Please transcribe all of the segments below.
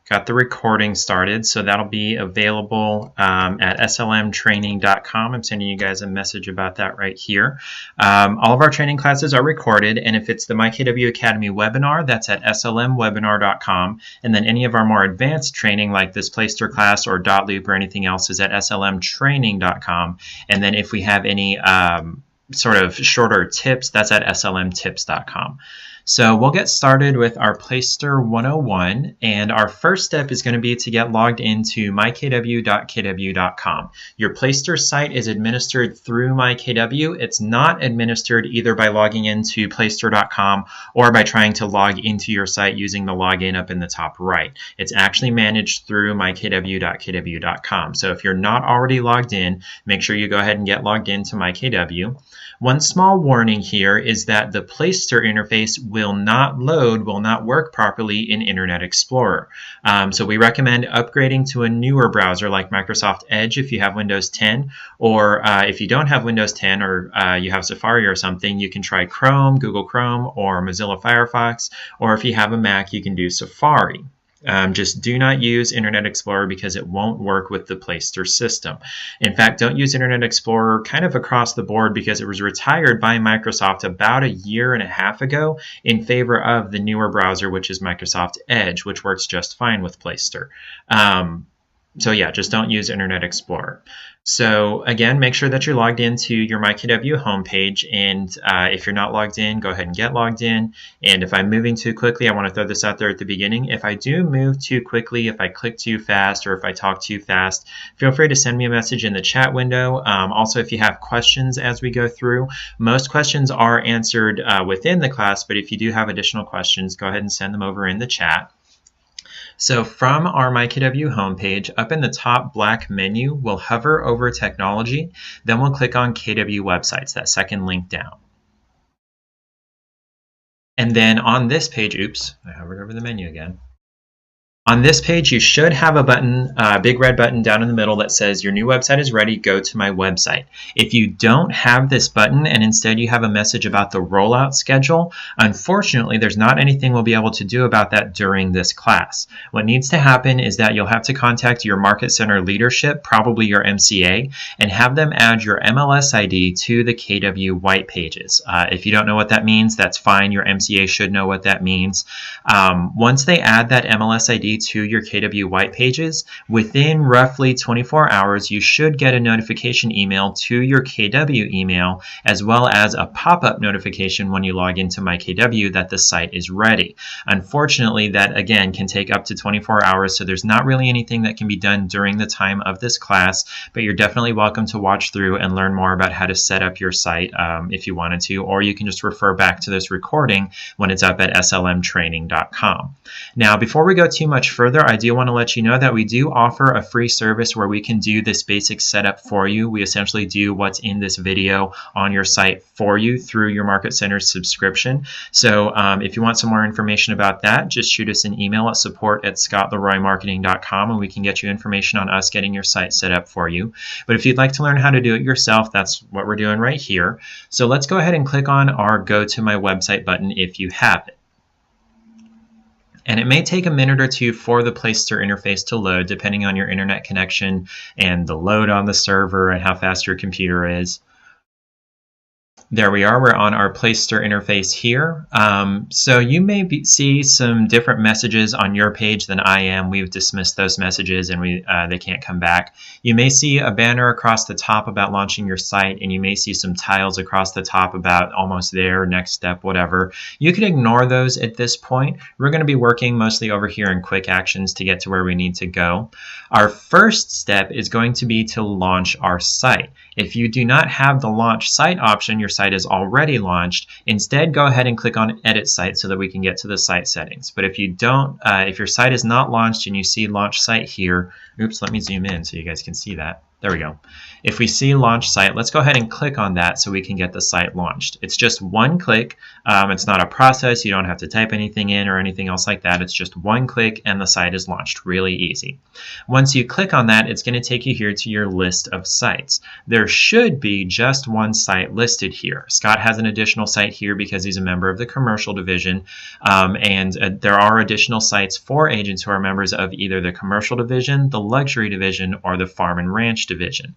got the recording started, so that'll be available at slmtraining.com. I'm sending you guys a message about that right here. All of our training classes are recorded, and if it's the MyKW Academy webinar, that's at slmwebinar.com. And then any of our more advanced training, like this Placester class or dot loop or anything else, is at slmtraining.com. And then if we have any sort of shorter tips, that's at slmtips.com. So we'll get started with our Placester 101, and our first step is going to be to get logged into mykw.kw.com. Your Placester site is administered through mykw. It's not administered either by logging into placester.com or by trying to log into your site using the login up in the top right. It's actually managed through mykw.kw.com. So if you're not already logged in, make sure you go ahead and get logged into mykw. One small warning here is that the Placester interface will not work properly in Internet Explorer. So we recommend upgrading to a newer browser like Microsoft Edge if you have Windows 10, or if you don't have Windows 10 or you have Safari or something, you can try Chrome, Google Chrome, or Mozilla Firefox, or if you have a Mac, you can do Safari. Just do not use Internet Explorer because it won't work with the Placester system. In fact, don't use Internet Explorer kind of across the board because it was retired by Microsoft about 1.5 years ago in favor of the newer browser, which is Microsoft Edge, which works just fine with Placester. So yeah, just don't use Internet Explorer. So again, make sure that you're logged into your MyKW homepage, and if you're not logged in, go ahead and get logged in. And if I'm moving too quickly, I want to throw this out there at the beginning. If I do move too quickly, if I click too fast, or if I talk too fast, feel free to send me a message in the chat window. Also, if you have questions as we go through, most questions are answered within the class, but if you do have additional questions, go ahead and send them over in the chat. So from our MyKW homepage, up in the top black menu, we'll hover over Technology, then we'll click on KW Websites, that second link down. And then on this page, oops, I hovered over the menu again. On this page, you should have a button, a big red button down in the middle that says your new website is ready, go to my website. If you don't have this button and instead you have a message about the rollout schedule, unfortunately, there's not anything we'll be able to do about that during this class. What needs to happen is that you'll have to contact your Market Center leadership, probably your MCA, and have them add your MLS ID to the KW white pages. If you don't know what that means, that's fine. Your MCA should know what that means. Once they add that MLS ID to your KW white pages, within roughly 24 hours, you should get a notification email to your KW email, as well as a pop-up notification when you log into MyKW that the site is ready. Unfortunately, that again can take up to 24 hours, so there's not really anything that can be done during the time of this class, but you're definitely welcome to watch through and learn more about how to set up your site if you wanted to, or you can just refer back to this recording when it's up at slmtraining.com. Now, before we go too much further, I do want to let you know that we do offer a free service where we can do this basic setup for you. We essentially do what's in this video on your site for you through your Market Center subscription. So if you want some more information about that, just shoot us an email at support@scottleroymarketing.com and we can get you information on us getting your site set up for you. But if you'd like to learn how to do it yourself, that's what we're doing right here. So let's go ahead and click on our Go to My Website button if you have it. And it may take a minute or two for the Placester interface to load, depending on your internet connection and the load on the server and how fast your computer is. There we are, we're on our Placester interface here. So you may see some different messages on your page than I am. We've dismissed those messages and they can't come back. You may see a banner across the top about launching your site, and you may see some tiles across the top about almost there, next step, whatever. You can ignore those at this point. We're going to be working mostly over here in quick actions to get to where we need to go. Our first step is going to be to launch our site. If you do not have the launch site option, your site is already launched. Instead, go ahead and click on Edit Site so that we can get to the site settings. But if you don't, if your site is not launched and you see Launch Site here, oops, let me zoom in so you guys can see that. There we go. If we see launch site, let's go ahead and click on that so we can get the site launched. It's just one click. It's not a process. You don't have to type anything in or anything else like that. It's just one click and the site is launched. Really easy. Once you click on that, it's going to take you here to your list of sites. There should be just one site listed here. Scott has an additional site here because he's a member of the commercial division, and there are additional sites for agents who are members of either the commercial division, the luxury division, or the farm and ranch division.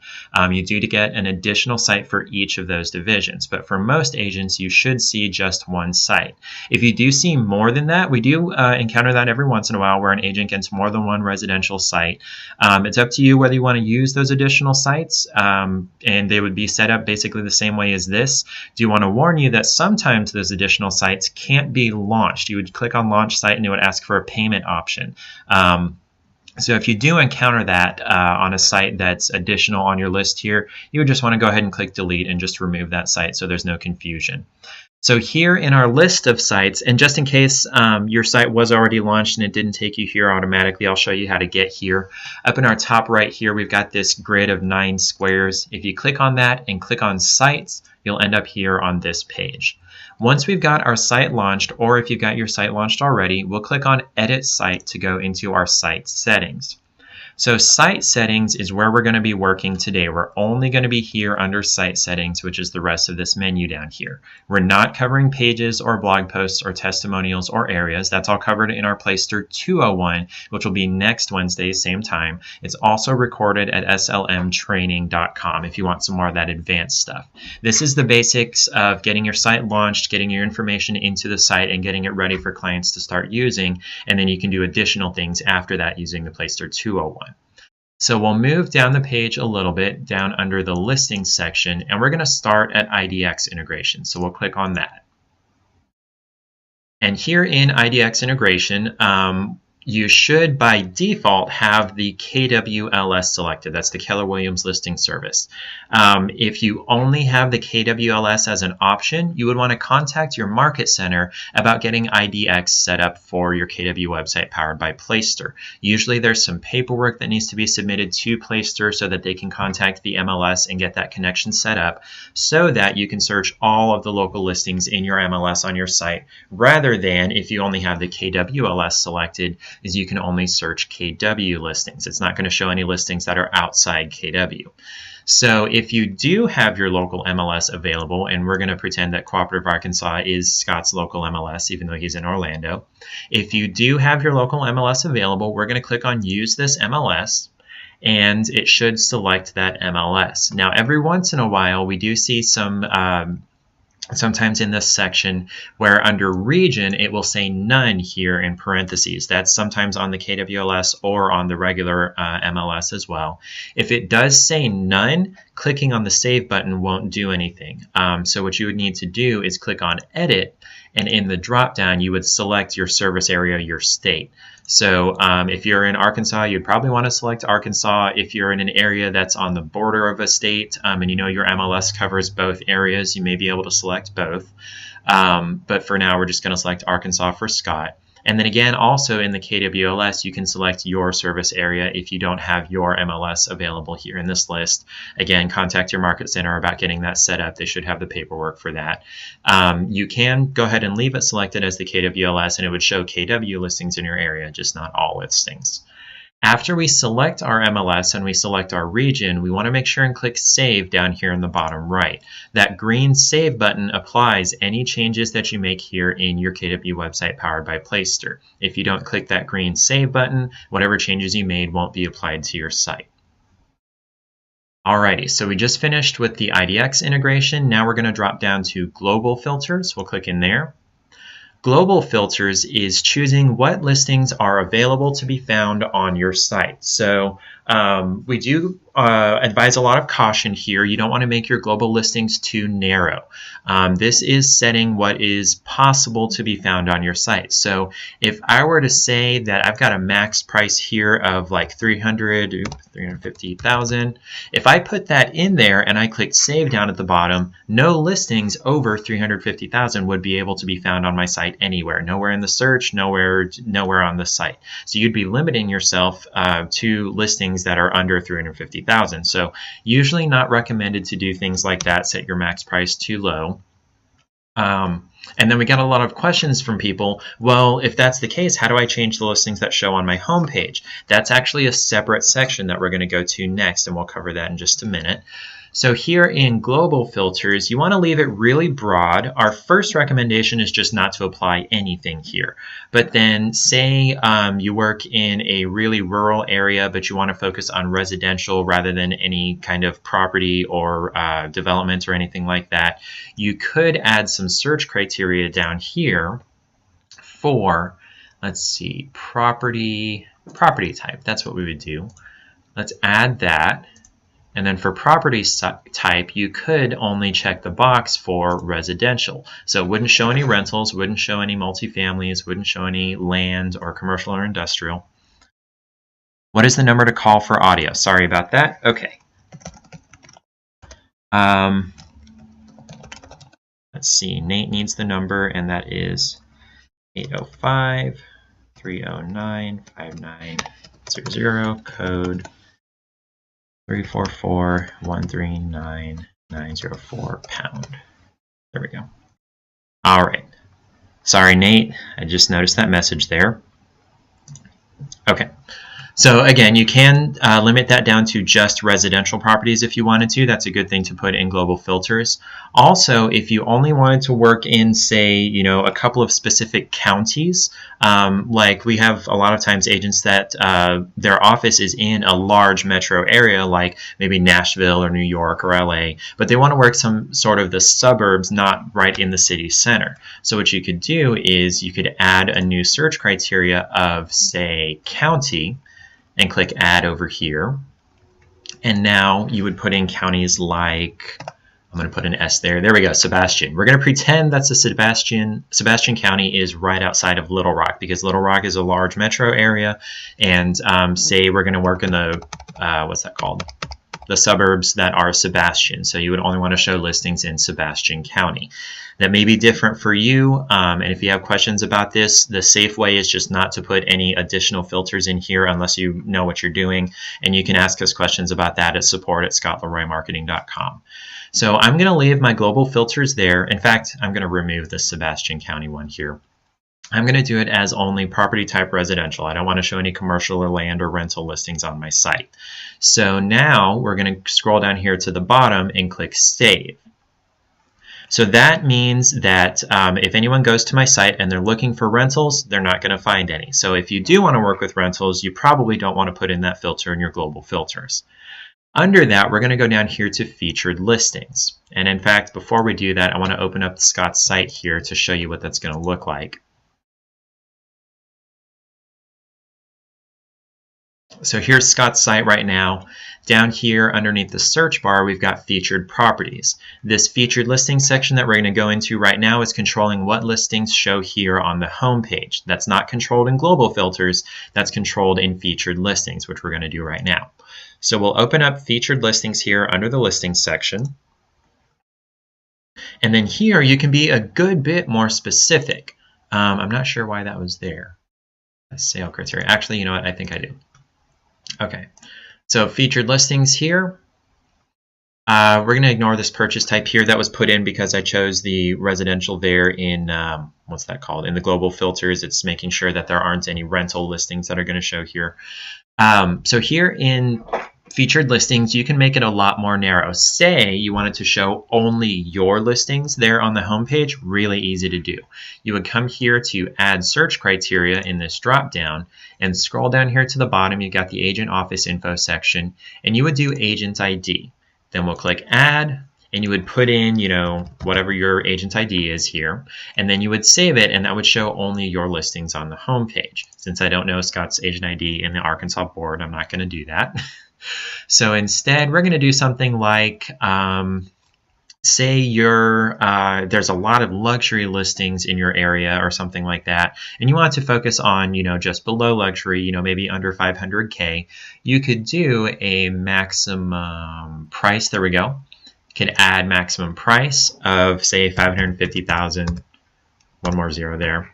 You do get an additional site for each of those divisions, but for most agents you should see just one site. If you do see more than that, we do encounter that every once in a while where an agent gets more than one residential site. It's up to you whether you want to use those additional sites, and they would be set up basically the same way as this. Do want to warn you that sometimes those additional sites can't be launched. You would click on launch site and it would ask for a payment option. So if you do encounter that on a site that's additional on your list here, you would just want to go ahead and click delete and just remove that site so there's no confusion. So here in our list of sites, and just in case your site was already launched and it didn't take you here automatically, I'll show you how to get here. Up in our top right here, we've got this grid of 9 squares. If you click on that and click on sites, you'll end up here on this page. Once we've got our site launched, or if you've got your site launched already, we'll click on Edit Site to go into our site settings. So site settings is where we're going to be working today. We're only going to be here under site settings, which is the rest of this menu down here. We're not covering pages or blog posts or testimonials or areas. That's all covered in our Placester 201, which will be next Wednesday, same time. It's also recorded at slmtraining.com if you want some more of that advanced stuff. This is the basics of getting your site launched, getting your information into the site, and getting it ready for clients to start using. And then you can do additional things after that using the Placester 201. So we'll move down the page a little bit, down under the listings section, and we're going to start at IDX integration. So we'll click on that. And here in IDX integration, you should by default have the KWLS selected. That's the Keller Williams Listing Service. If you only have the KWLS as an option, you would want to contact your market center about getting IDX set up for your KW website powered by Placester. Usually there's some paperwork that needs to be submitted to Placester so that they can contact the MLS and get that connection set up so that you can search all of the local listings in your MLS on your site, rather than if you only have the KWLS selected, is you can only search KW listings. It's not going to show any listings that are outside KW. So if you do have your local MLS available, and we're going to pretend that Cooperative Arkansas is Scott's local MLS, even though he's in Orlando. If you do have your local MLS available, we're going to click on Use this MLS, and it should select that MLS. Now, every once in a while, we do see some sometimes in this section where under region it will say none here in parentheses. That's sometimes on the KWLS or on the regular MLS as well. If it does say none, clicking on the save button won't do anything. So what you would need to do is click on edit, and in the drop down you would select your service area, your state. So if you're in Arkansas, you'd probably want to select Arkansas. If you're in an area that's on the border of a state and you know your MLS covers both areas, you may be able to select both. But for now, we're just going to select Arkansas for Scott. And then again, also in the KWLS, you can select your service area if you don't have your MLS available here in this list. Again, contact your market center about getting that set up. They should have the paperwork for that. You can go ahead and leave it selected as the KWLS, and it would show KW listings in your area, just not all listings. After we select our MLS and we select our region, we want to make sure and click Save down here in the bottom right. That green Save button applies any changes that you make here in your KW website powered by Placester. If you don't click that green Save button, whatever changes you made won't be applied to your site. Alrighty, so we just finished with the IDX integration. Now we're going to drop down to Global Filters. We'll click in there. Global filters is choosing what listings are available to be found on your site. So we do advise a lot of caution here. You don't want to make your global listings too narrow. This is setting what is possible to be found on your site. So if I were to say that I've got a max price here of like 350,000, if I put that in there and I click Save down at the bottom, no listings over 350,000 would be able to be found on my site anywhere. Nowhere in the search, nowhere on the site. So you'd be limiting yourself to listings listings that are under 350,000. So usually not recommended to do things like that, set your max price too low. And then we got a lot of questions from people. Well, if that's the case, how do I change the listings that show on my homepage? That's actually a separate section that we're going to go to next, and we'll cover that in just a minute. So here in global filters, you want to leave it really broad. Our first recommendation is just not to apply anything here. But then say you work in a really rural area, but you want to focus on residential rather than any kind of property or development or anything like that. You could add some search criteria down here for, let's see, property type. That's what we would do. Let's add that. And then for property type, you could only check the box for residential. So it wouldn't show any rentals, wouldn't show any multifamilies, wouldn't show any land or commercial or industrial. What is the number to call for audio? Sorry about that. Okay. Let's see. Nate needs the number, and that is 805-309-5900, code 344-139-904 pound. There we go. All right. Sorry, Nate. I just noticed that message there. Okay. So again, you can limit that down to just residential properties if you wanted to. That's a good thing to put in global filters. Also, if you only wanted to work in, say, you know, a couple of specific counties, like we have a lot of times agents that their office is in a large metro area, like maybe Nashville or New York or LA, but they want to work some sort of the suburbs, not right in the city center. So what you could do is you could add a new search criteria of, say, county, and click add over here. And now you would put in counties like, I'm going to put an S there. There we go, Sebastian. We're going to pretend that's a Sebastian County is right outside of Little Rock, because Little Rock is a large metro area. And say we're going to work in the, what's that called? The suburbs that are Sebastian. So you would only want to show listings in Sebastian County. That may be different for you, and if you have questions about this, the safe way is just not to put any additional filters in here unless you know what you're doing, and you can ask us questions about that at support@scottleroymarketing.com. So I'm going to leave my global filters there. In fact, I'm going to remove the Sebastian County one here. I'm going to do it as only property type residential. I don't want to show any commercial or land or rental listings on my site. So now we're going to scroll down here to the bottom and click Save. So that means that if anyone goes to my site and they're looking for rentals, they're not going to find any. So if you do want to work with rentals, you probably don't want to put in that filter in your global filters. Under that, we're going to go down here to featured listings. And in fact, before we do that, I want to open up Scott's site here to show you what that's going to look like. So here's Scott's site right now. Down here underneath the search bar, we've got featured properties. This featured listings section that we're going to go into right now is controlling what listings show here on the home page. That's not controlled in global filters. That's controlled in featured listings, which we're going to do right now. So we'll open up featured listings here under the listings section. And then here you can be a good bit more specific. I'm not sure why that was there. Sale criteria. Actually, you know what? I think I do. Okay, so featured listings here. We're going to ignore this purchase type here. That was put in because I chose the residential there in, what's that called? In the global filters, it's making sure that there aren't any rental listings that are going to show here. So here in featured listings, you can make it a lot more narrow. Say you wanted to show only your listings there on the home page, really easy to do. You would come here to add search criteria in this drop down and scroll down here to the bottom. You got the agent office info section, and you would do agent ID. Then we'll click add, and you would put in, you know, whatever your agent ID is here, and then you would save it, and that would show only your listings on the home page. Since I don't know Scott's agent ID in the Arkansas board, I'm not going to do that. So instead, we're going to do something like, say there's a lot of luxury listings in your area or something like that, and you want to focus on, you know, just below luxury, you know, maybe under 500K. You could do a maximum price. There we go. You could add maximum price of, say, 550,000. One more zero there.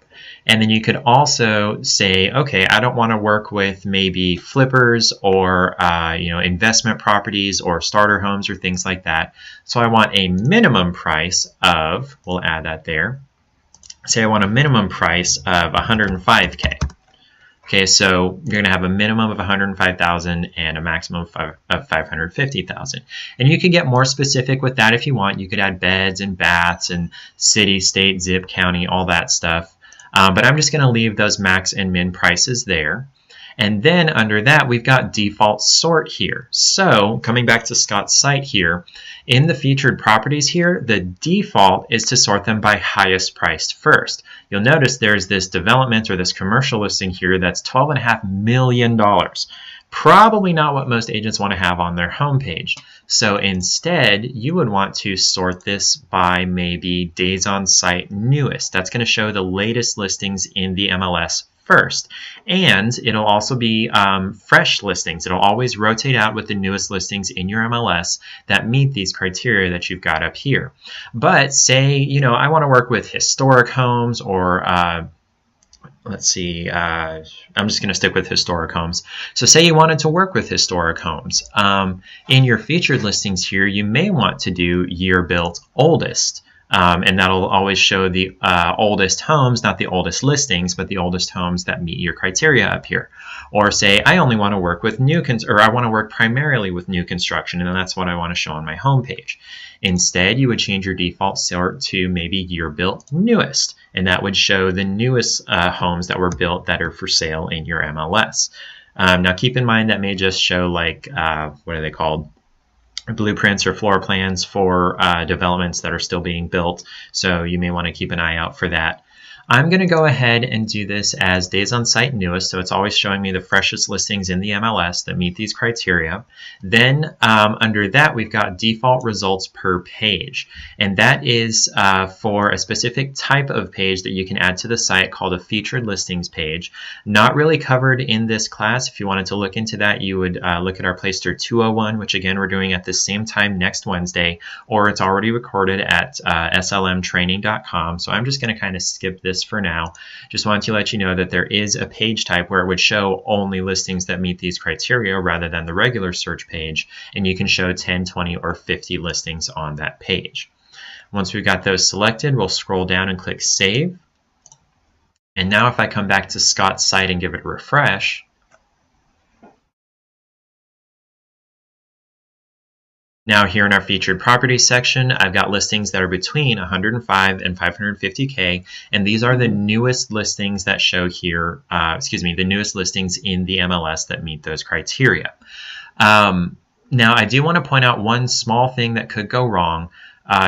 And then you could also say, okay, I don't want to work with maybe flippers or investment properties or starter homes or things like that. So I want a minimum price of, we'll add that there. Say I want a minimum price of 105K. Okay, so you're going to have a minimum of 105,000 and a maximum of 550,000. And you can get more specific with that if you want. You could add beds and baths and city, state, zip, county, all that stuff. But I'm just going to leave those max and min prices there. And then under that, we've got default sort here. So coming back to Scott's site here, in the featured properties here, the default is to sort them by highest priced first. You'll notice there's this development or this commercial listing here that's $12.5 million. Probably not what most agents want to have on their homepage. So instead, you would want to sort this by maybe days on site newest. That's going to show the latest listings in the MLS first. And it'll also be fresh listings. It'll always rotate out with the newest listings in your MLS that meet these criteria that you've got up here. But say, I want to work with historic homes or let's see, I'm just going to stick with historic homes. So say you wanted to work with historic homes. In your featured listings here, you may want to do year built oldest. And that'll always show the oldest homes, not the oldest listings, but the oldest homes that meet your criteria up here. Or say, I only want to work with I want to work primarily with new construction, and that's what I want to show on my homepage. Instead, you would change your default sort to maybe year built newest, and that would show the newest homes that were built that are for sale in your MLS. Now, keep in mind that may just show like, what are they called? Blueprints or floor plans for developments that are still being built. So you may want to keep an eye out for that. I'm going to go ahead and do this as days on site newest, so it's always showing me the freshest listings in the MLS that meet these criteria. Then under that, we've got default results per page, and that is for a specific type of page that you can add to the site called a featured listings page. Not really covered in this class. If you wanted to look into that, you would look at our Placester 201, which again we're doing at the same time next Wednesday, or it's already recorded at slmtraining.com. So I'm just going to kind of skip this for now. Just wanted to let you know that there is a page type where it would show only listings that meet these criteria rather than the regular search page, and you can show 10, 20, or 50 listings on that page. Once we've got those selected, we'll scroll down and click Save. And now if I come back to Scott's site and give it a refresh, now here in our featured properties section, I've got listings that are between 105 and 550K, and these are the newest listings that show here, the newest listings in the MLS that meet those criteria. Now, I do want to point out one small thing that could go wrong.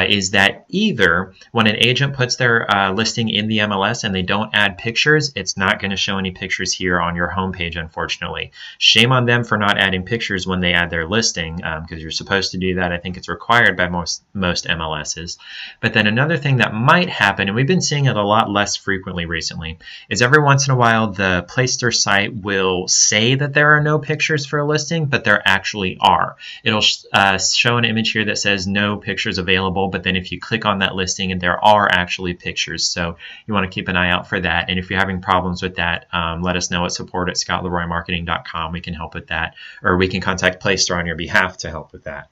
Is that either when an agent puts their listing in the MLS and they don't add pictures, it's not going to show any pictures here on your homepage, unfortunately. Shame on them for not adding pictures when they add their listing, because you're supposed to do that. I think it's required by most MLSs. But then another thing that might happen, and we've been seeing it a lot less frequently recently, is every once in a while the Placester site will say that there are no pictures for a listing, but there actually are. It'll show an image here that says no pictures available, but then if you click on that listing, and there are actually pictures, so you want to keep an eye out for that. And if you're having problems with that, let us know at support@scottleroymarketing.com. We can help with that, or we can contact Placester on your behalf to help with that.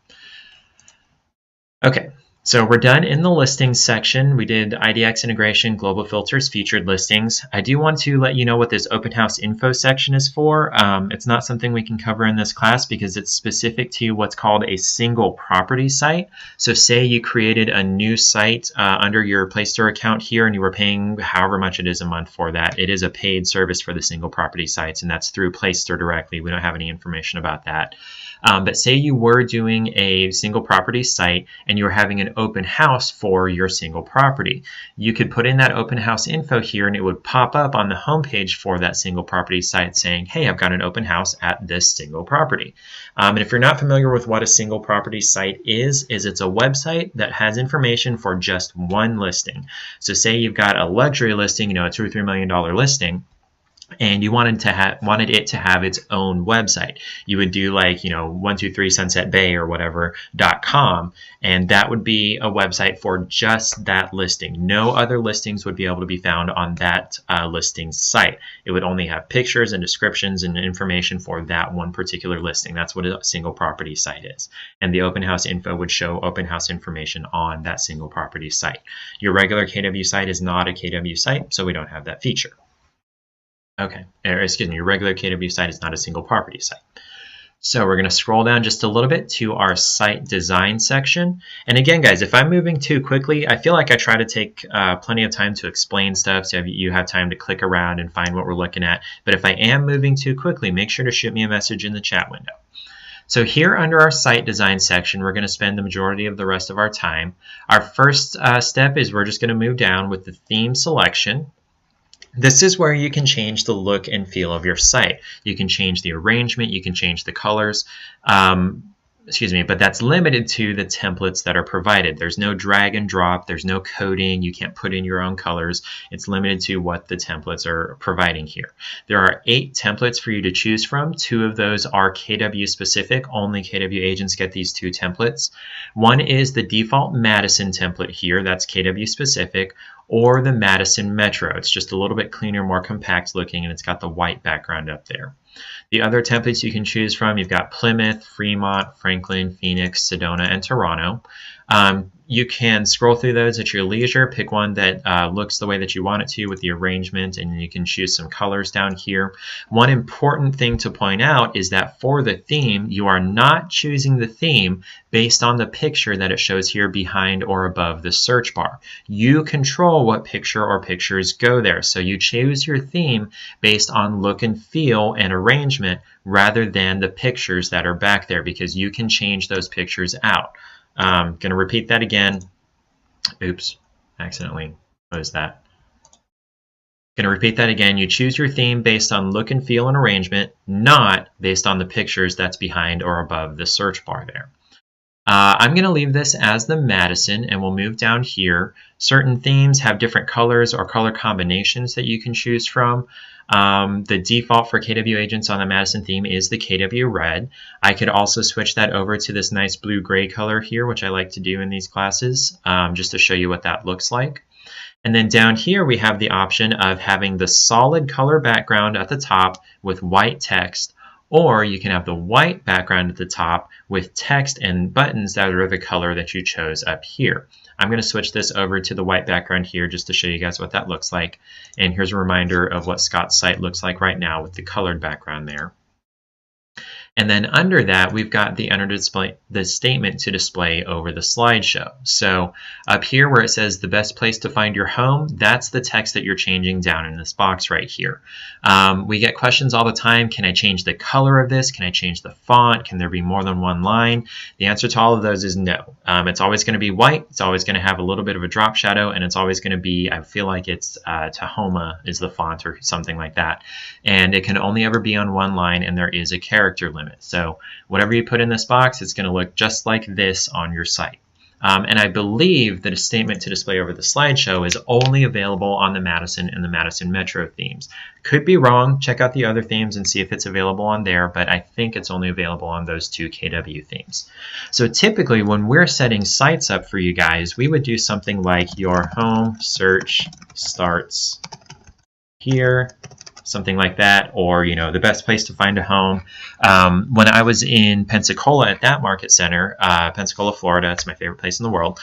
Okay, so we're done in the listings section. We did IDX integration, global filters, featured listings. I do want to let you know what this open house info section is for. It's not something we can cover in this class because it's specific to what's called a single property site. So say you created a new site under your Placester account here and you were paying however much it is a month for that. It is a paid service for the single property sites, and that's through Placester directly. We don't have any information about that. But say you were doing a single property site and you were having an open house for your single property. You could put in that open house info here and it would pop up on the homepage for that single property site saying, hey, I've got an open house at this single property. And if you're not familiar with what a single property site is it's a website that has information for just one listing. So say you've got a luxury listing, a $2 or $3 million listing. and you wanted it to have its own website. You would do like 123 Sunset Bay or whatever .com, and that would be a website for just that listing. No other listings would be able to be found on that listing site. It would only have pictures and descriptions and information for that one particular listing. That's what a single property site is. And the open house info would show open house information on that single property site. Your regular KW site is not a KW site, so we don't have that feature. Okay, excuse me, your regular KW site is not a single property site. So we're going to scroll down just a little bit to our site design section. And again, guys, if I'm moving too quickly, I feel like I try to take plenty of time to explain stuff so you have time to click around and find what we're looking at. But if I am moving too quickly, make sure to shoot me a message in the chat window. So here under our site design section, we're going to spend the majority of the rest of our time. Our first step is we're just going to move down with the theme selection. This is where you can change the look and feel of your site. You can change the arrangement, you can change the colors, but that's limited to the templates that are provided. There's no drag and drop, there's no coding, you can't put in your own colors. It's limited to what the templates are providing here. There are 8 templates for you to choose from. 2 of those are KW specific. Only KW agents get these 2 templates. One is the default Madison template here, that's KW specific, or the Madison Metro. It's just a little bit cleaner, more compact looking, and it's got the white background up there. The other templates you can choose from, you've got Plymouth, Fremont, Franklin, Phoenix, Sedona, and Toronto. You can scroll through those at your leisure, pick one that looks the way that you want it to with the arrangement, and you can choose some colors down here. One important thing to point out is that for the theme, you are not choosing the theme based on the picture that it shows here behind or above the search bar. You control what picture or pictures go there, so you choose your theme based on look and feel and arrangement rather than the pictures that are back there, because you can change those pictures out. Going to repeat that again. Oops, accidentally closed that. Going to repeat that again. You choose your theme based on look and feel and arrangement, not based on the pictures that's behind or above the search bar there. I'm going to leave this as the Madison, and we'll move down here. Certain themes have different colors or color combinations that you can choose from. The default for KW agents on the Madison theme is the KW red. I could also switch that over to this nice blue-gray color here, which I like to do in these classes, just to show you what that looks like. And then down here we have the option of having the solid color background at the top with white text, or you can have the white background at the top with text and buttons that are the color that you chose up here. I'm going to switch this over to the white background here just to show you guys what that looks like. And here's a reminder of what Scott's site looks like right now with the colored background there. And then under that, we've got the the statement to display over the slideshow. So up here where it says the best place to find your home, that's the text that you're changing down in this box right here. We get questions all the time. Can I change the color of this? Can I change the font? Can there be more than one line? The answer to all of those is no. It's always going to be white. It's always going to have a little bit of a drop shadow, and it's always going to be, I feel like it's Tahoma is the font or something like that. And it can only ever be on one line, and there is a character limit. So whatever you put in this box, it's going to look just like this on your site. And I believe that a statement to display over the slideshow is only available on the Madison and the Madison Metro themes. Could be wrong. Check out the other themes and see if it's available on there, but I think it's only available on those 2 KW themes. So typically when we're setting sites up for you guys, we would do something like your home search starts here, something like that, or the best place to find a home. When I was in Pensacola at that market center, Pensacola, Florida, it's my favorite place in the world.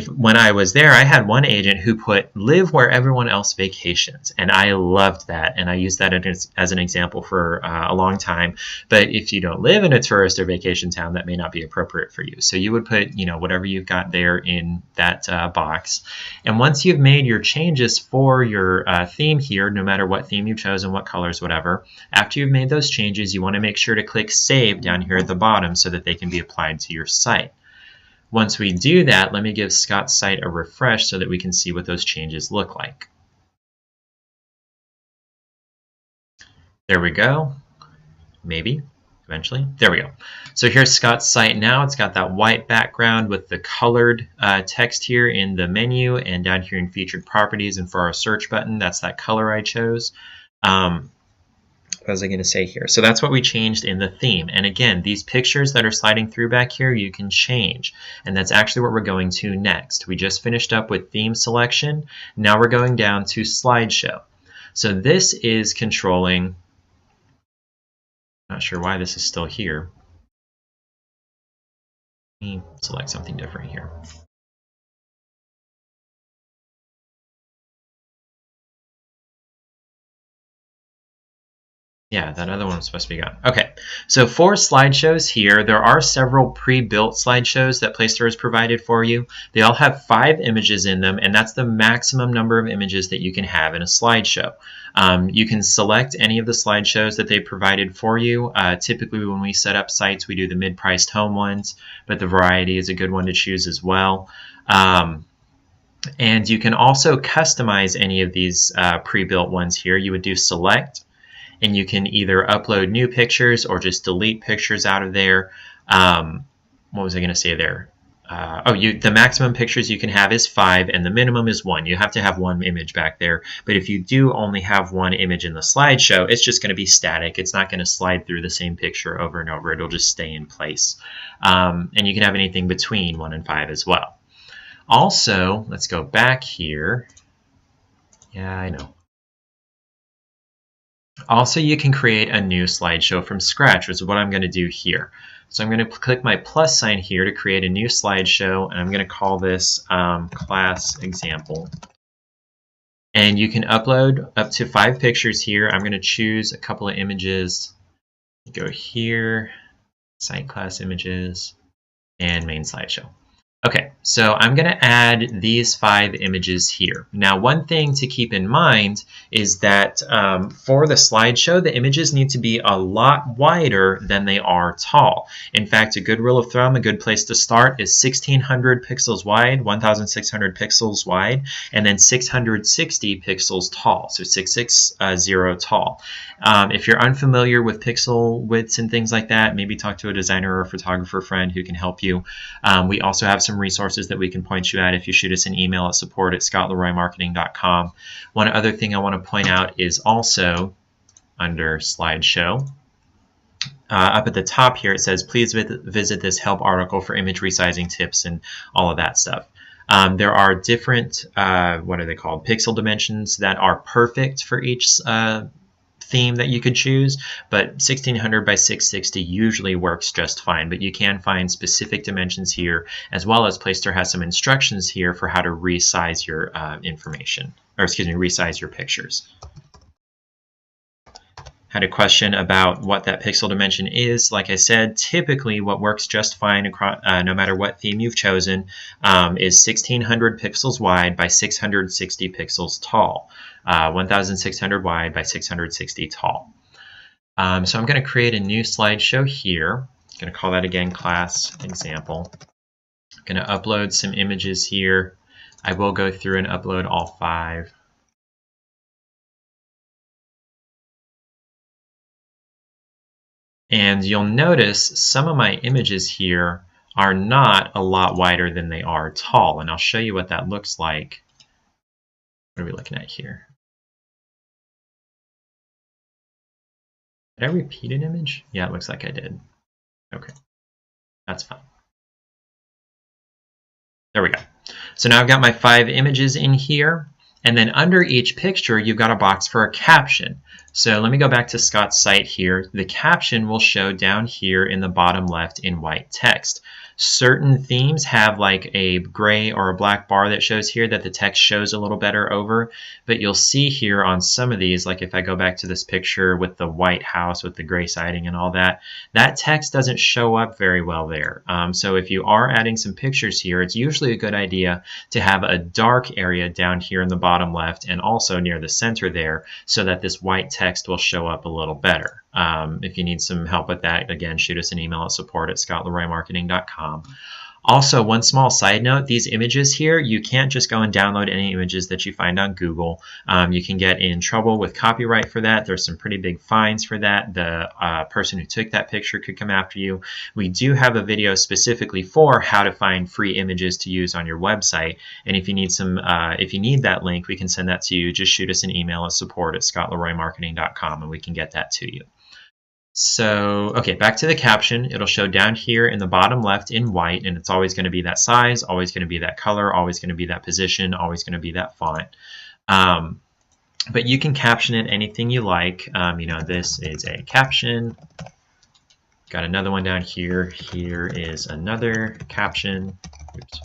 When I was there, I had one agent who put live where everyone else vacations, and I loved that, and I used that as an example for a long time. But if you don't live in a tourist or vacation town, that may not be appropriate for you. So you would put whatever you've got there in that box. And once you've made your changes for your theme here, no matter what theme you've chosen, what colors, whatever, after you've made those changes, you want to make sure to click Save down here at the bottom so that they can be applied to your site. Once we do that, let me give Scott's site a refresh so that we can see what those changes look like. There we go. Maybe, eventually. There we go. So here's Scott's site now. It's got that white background with the colored text here in the menu, and down here in featured properties and for our search button, that's that color I chose. What was I going to say here? So that's what we changed in the theme. And again, these pictures that are sliding through back here, you can change. And that's actually what we're going to next. We just finished up with theme selection. Now we're going down to slideshow. So this is controlling, not sure why this is still here. Let me select something different here. Yeah, that other one was supposed to be gone. Okay, so for slideshows here, there are several pre-built slideshows that Placester has provided for you. They all have 5 images in them, and that's the maximum number of images that you can have in a slideshow. You can select any of the slideshows that they provided for you. Typically, when we set up sites, we do the mid-priced home ones, but the variety is a good one to choose as well. And you can also customize any of these pre-built ones here. You would do select, and you can either upload new pictures or just delete pictures out of there. What was I going to say there? The maximum pictures you can have is 5, and the minimum is 1. You have to have 1 image back there. But if you do only have 1 image in the slideshow, it's just going to be static. It's not going to slide through the same picture over and over. It'll just stay in place. And you can have anything between 1 and 5 as well. Also, let's go back here. Yeah, I know. Also, you can create a new slideshow from scratch, which is what I'm going to do here. So I'm going to click my plus sign here to create a new slideshow, and I'm going to call this class example. And you can upload up to 5 pictures here. I'm going to choose a couple of images. Go here, site class images, and main slideshow. Okay, so I'm going to add these 5 images here. Now, one thing to keep in mind is that for the slideshow, the images need to be a lot wider than they are tall. In fact, a good rule of thumb, a good place to start is 1600 pixels wide, 1600 pixels wide, and then 660 pixels tall, so 660 tall. If you're unfamiliar with pixel widths and things like that, maybe talk to a designer or a photographer friend who can help you. We also have some resources that we can point you at if you shoot us an email at support@scottleroymarketing.com. One other thing I want to point out is also under slideshow. Up at the top here it says, please visit this help article for image resizing tips and all of that stuff. There are different, what are they called, pixel dimensions that are perfect for each theme that you could choose, but 1600 by 660 usually works just fine, but you can find specific dimensions here, as well as Placester has some instructions here for how to resize your resize your pictures. Had a question about what that pixel dimension is. Like I said, typically what works just fine no matter what theme you've chosen is 1600 pixels wide by 660 pixels tall. 1600 wide by 660 tall. So I'm going to create a new slideshow here. I'm going to call that again class example. I'm going to upload some images here. I will go through and upload all 5. And you'll notice some of my images here are not a lot wider than they are tall. And I'll show you what that looks like. What are we looking at here? Did I repeat an image? Yeah, it looks like I did. Okay, that's fine. There we go. So now I've got my 5 images in here. And then under each picture, you've got a box for a caption. So let me go back to Scott's site here. The caption will show down here in the bottom left in white text. Certain themes have like a gray or a black bar that shows here that the text shows a little better over, but you'll see here on some of these, like if I go back to this picture with the white house with the gray siding and all that, that text doesn't show up very well there. So if you are adding some pictures here, it's usually a good idea to have a dark area down here in the bottom left and also near the center there so that this white text will show up a little better. If you need some help with that, again, shoot us an email at support@scottleroymarketing.com. Also, one small side note, these images here, you can't just go and download any images that you find on Google. You can get in trouble with copyright for that. There's some pretty big fines for that. The person who took that picture could come after you. We do have a video specifically for how to find free images to use on your website. And if you need that link, we can send that to you. Just shoot us an email at support@scottleroymarketing.com and we can get that to you. So, okay, back to the caption. It'll show down here in the bottom left in white, and it's always going to be that size, always going to be that color, always going to be that position, always going to be that font. But you can caption it anything you like. This is a caption. Got another one down here. Here is another caption. Oops.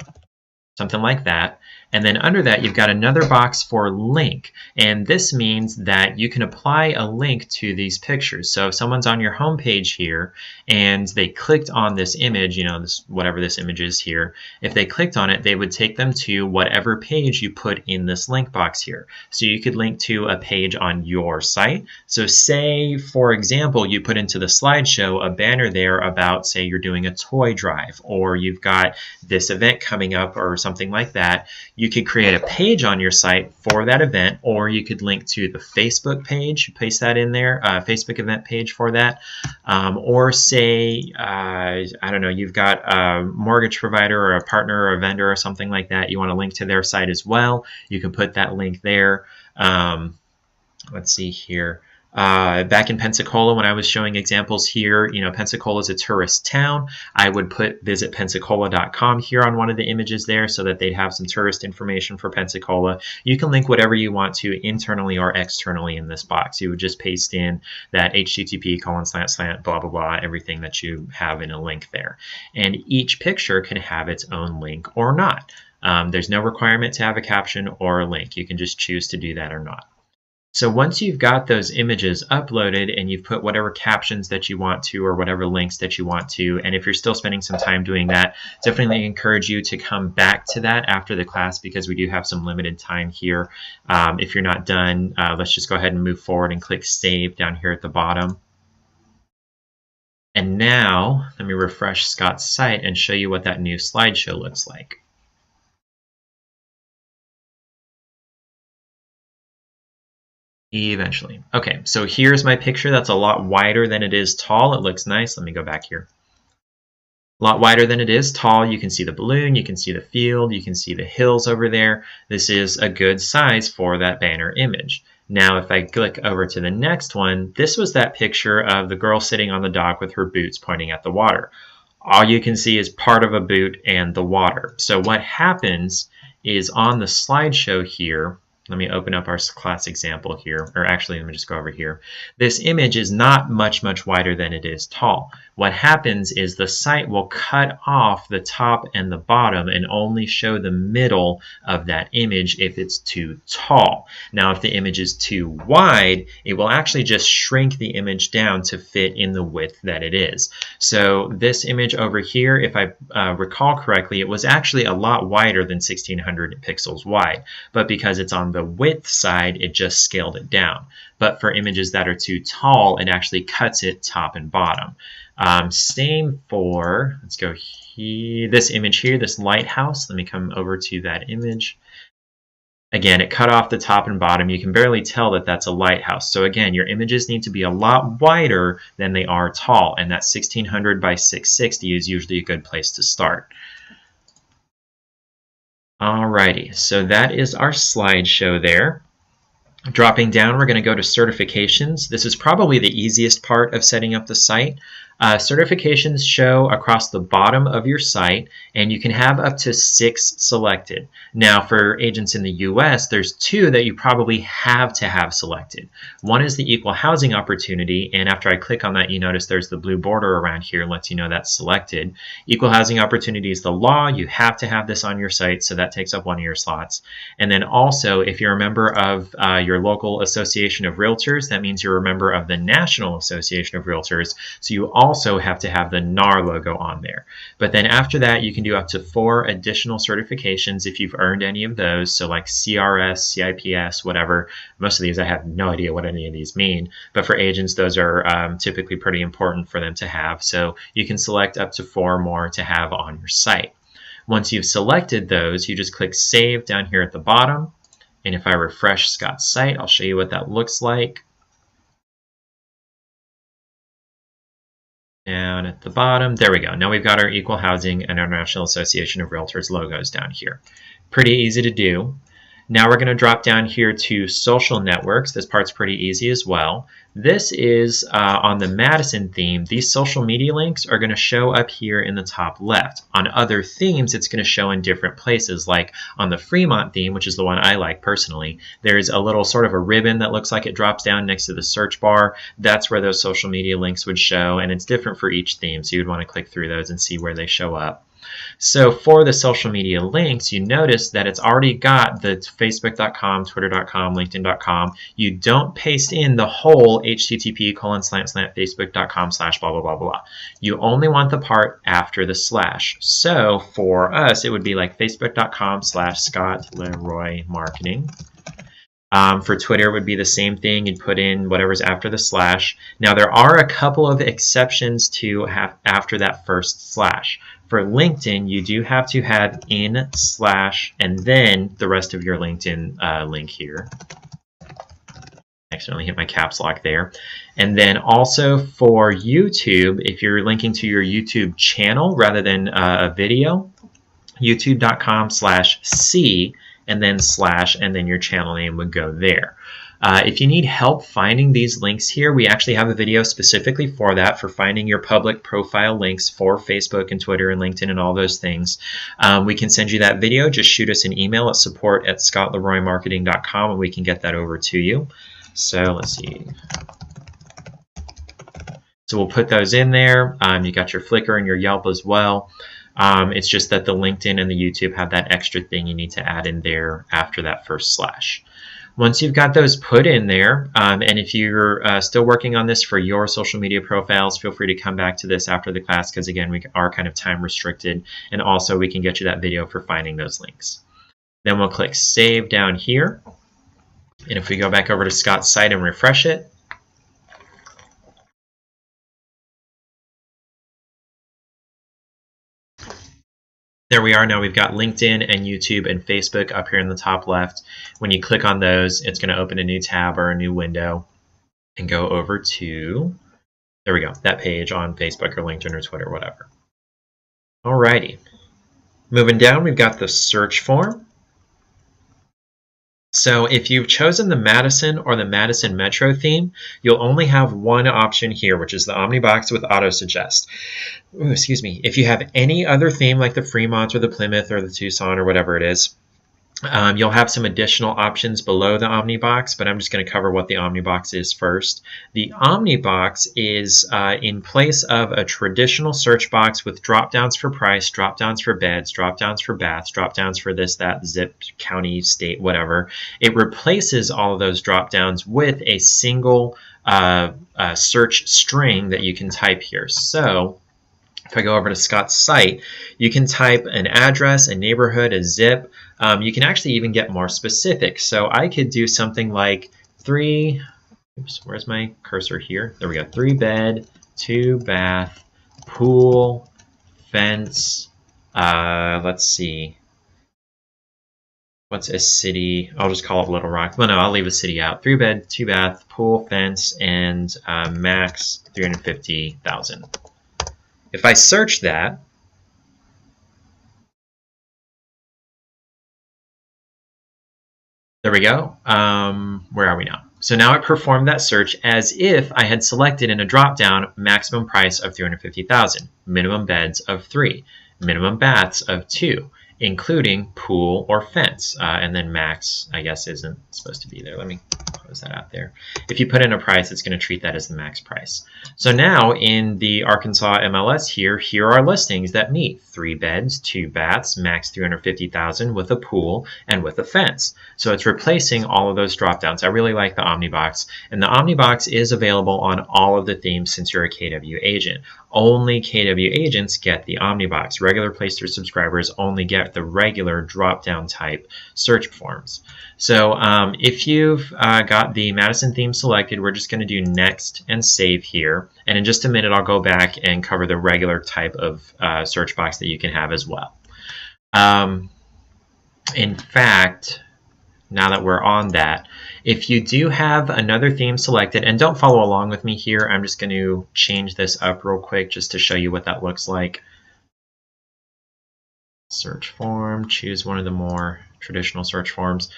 Something like that. And then under that, you've got another box for link. And this means that you can apply a link to these pictures. So if someone's on your home page here and they clicked on this image, whatever this image is here, if they clicked on it, they would take them to whatever page you put in this link box here. So you could link to a page on your site. So say, for example, you put into the slideshow a banner there about, say, you're doing a toy drive, or you've got this event coming up or something like that. You could create a page on your site for that event, or you could link to the Facebook page, paste that in there, Facebook event page for that. Or say, I don't know, you've got a mortgage provider or a partner or a vendor or something like that. You want to link to their site as well. You can put that link there. Let's see here. Back in Pensacola, when I was showing examples here, Pensacola is a tourist town. I would put visitpensacola.com here on one of the images there so that they'd have some tourist information for Pensacola. You can link whatever you want to internally or externally in this box. You would just paste in that http:// blah, blah, blah, everything that you have in a link there. And each picture can have its own link or not. There's no requirement to have a caption or a link. You can just choose to do that or not. So once you've got those images uploaded and you've put whatever captions that you want to or whatever links that you want to, and if you're still spending some time doing that, definitely encourage you to come back to that after the class because we do have some limited time here. If you're not done, let's just go ahead and move forward and click Save down here at the bottom. And now let me refresh Scott's site and show you what that new slideshow looks like. Eventually. Okay, so here's my picture. That's a lot wider than it is tall. It looks nice. Let me go back here. A lot wider than it is tall. You can see the balloon, you can see the field, you can see the hills over there. This is a good size for that banner image. Now, if I click over to the next one, this was that picture of the girl sitting on the dock with her boots pointing at the water. All you can see is part of a boot and the water. So what happens is on the slideshow here, let me open up our class example here, or actually let me just go over here. This image is not much wider than it is tall. What happens is the site will cut off the top and the bottom and only show the middle of that image if it's too tall. Now if the image is too wide, it will actually just shrink the image down to fit in the width that it is. So this image over here, if I recall correctly, it was actually a lot wider than 1600 pixels wide, but because it's on the width side, it just scaled it down. But for images that are too tall, it actually cuts it top and bottom. Same for, let's go here, this image here, this lighthouse. Let me come over to that image. Again, it cut off the top and bottom. You can barely tell that that's a lighthouse. So again, your images need to be a lot wider than they are tall, and that 1600 by 660 is usually a good place to start. Alrighty, so that is our slideshow there. Dropping down, we're going to go to certifications. This is probably the easiest part of setting up the site. Certifications show across the bottom of your site, and you can have up to 6 selected. Now, for agents in the US, there's 2 that you probably have to have selected. One is the equal housing opportunity, and after I click on that, you notice there's the blue border around here, lets you know that's selected. Equal housing opportunity is the law. You have to have this on your site, so that takes up one of your slots. And then also, if you're a member of your local association of realtors, that means you're a member of the National Association of Realtors, so you also have to have the NAR logo on there. But then after that, you can do up to 4 additional certifications if you've earned any of those. So like CRS, CIPS, whatever. Most of these, I have no idea what any of these mean. But for agents, those are typically pretty important for them to have. So you can select up to 4 more to have on your site. Once you've selected those, you just click Save down here at the bottom. And if I refresh Scott's site, I'll show you what that looks like. Down at the bottom, there we go. Now we've got our Equal Housing and International Association of Realtors logos down here. Pretty easy to do. Now we're going to drop down here to social networks. This part's pretty easy as well. This is on the Madison theme. These social media links are going to show up here in the top left. On other themes, it's going to show in different places. Like on the Fremont theme, which is the one I like personally, there's a little sort of a ribbon that looks like it drops down next to the search bar. That's where those social media links would show, and it's different for each theme, so you'd want to click through those and see where they show up. So for the social media links, you notice that it's already got the facebook.com, twitter.com, linkedin.com. You don't paste in the whole http://facebook.com/blah, blah, blah, blah. You only want the part after the slash. So for us, it would be like facebook.com/Scott Leroy Marketing. For Twitter, it would be the same thing. You'd put in whatever's after the slash. Now, there are a couple of exceptions to have after that first slash. For LinkedIn, you do have to have in slash and then the rest of your LinkedIn link here. Accidentally hit my caps lock there. And then also for YouTube, if you're linking to your YouTube channel rather than a video, youtube.com/C and then slash, and then your channel name would go there. If you need help finding these links here, we actually have a video specifically for that, for finding your public profile links for Facebook and Twitter and LinkedIn and all those things. We can send you that video. Just shoot us an email at support@scottleroymarketing.com and we can get that over to you. So let's see. So we'll put those in there. You got your Flickr and your Yelp as well. It's just that the LinkedIn and the YouTube have that extra thing you need to add in there after that first slash. Once you've got those put in there, and if you're still working on this for your social media profiles, feel free to come back to this after the class because, again, we are kind of time restricted, and also we can get you that video for finding those links. Then we'll click Save down here, and if we go back over to Scott's site and refresh it, there we are. Now we've got LinkedIn and YouTube and Facebook up here in the top left. When you click on those, it's going to open a new tab or a new window and go over to, there we go, that page on Facebook or LinkedIn or Twitter, whatever. Alrighty. Moving down, we've got the search form. So if you've chosen the Madison or the Madison Metro theme, you'll only have one option here, which is the Omnibox with Auto Suggest. Ooh, excuse me. If you have any other theme like the Fremont or the Plymouth or the Tucson or whatever it is, you'll have some additional options below the Omnibox, but I'm just going to cover what the Omnibox is first. The Omnibox is in place of a traditional search box with drop-downs for price, drop-downs for beds, drop-downs for baths, drop-downs for this, that, zip, county, state, whatever. It replaces all of those drop-downs with a single search string that you can type here. So if I go over to Scott's site, you can type an address, a neighborhood, a zip. You can actually even get more specific. So I could do something like oops, where's my cursor here? There we go, 3-bed, 2-bath, pool, fence, let's see. What's a city? I'll just call it Little Rock. Well, no, I'll leave a city out. 3-bed, 2-bath, pool, fence, and max 350,000. If I search that, there we go. Where are we now? So now it performed that search as if I had selected in a drop-down maximum price of 350,000, minimum beds of 3, minimum baths of 2, including pool or fence, and then max, I guess, isn't supposed to be there. Let me close that out there. If you put in a price, it's going to treat that as the max price. So now in the Arkansas MLS here are listings that meet 3 beds, 2 baths, max 350,000 with a pool and with a fence. So it's replacing all of those drop downs. I really like the Omnibox, and the Omnibox is available on all of the themes since you're a KW agent. Only KW agents get the Omnibox. Regular Placester subscribers only get the regular drop-down type search forms. So if you've got the Madison theme selected, we're just going to do next and save here. And in just a minute, I'll go back and cover the regular type of search box that you can have as well. In fact, now that we're on that, if you do have another theme selected, and don't follow along with me here, I'm just going to change this up real quick just to show you what that looks like. Search form, choose one of the more traditional search forms.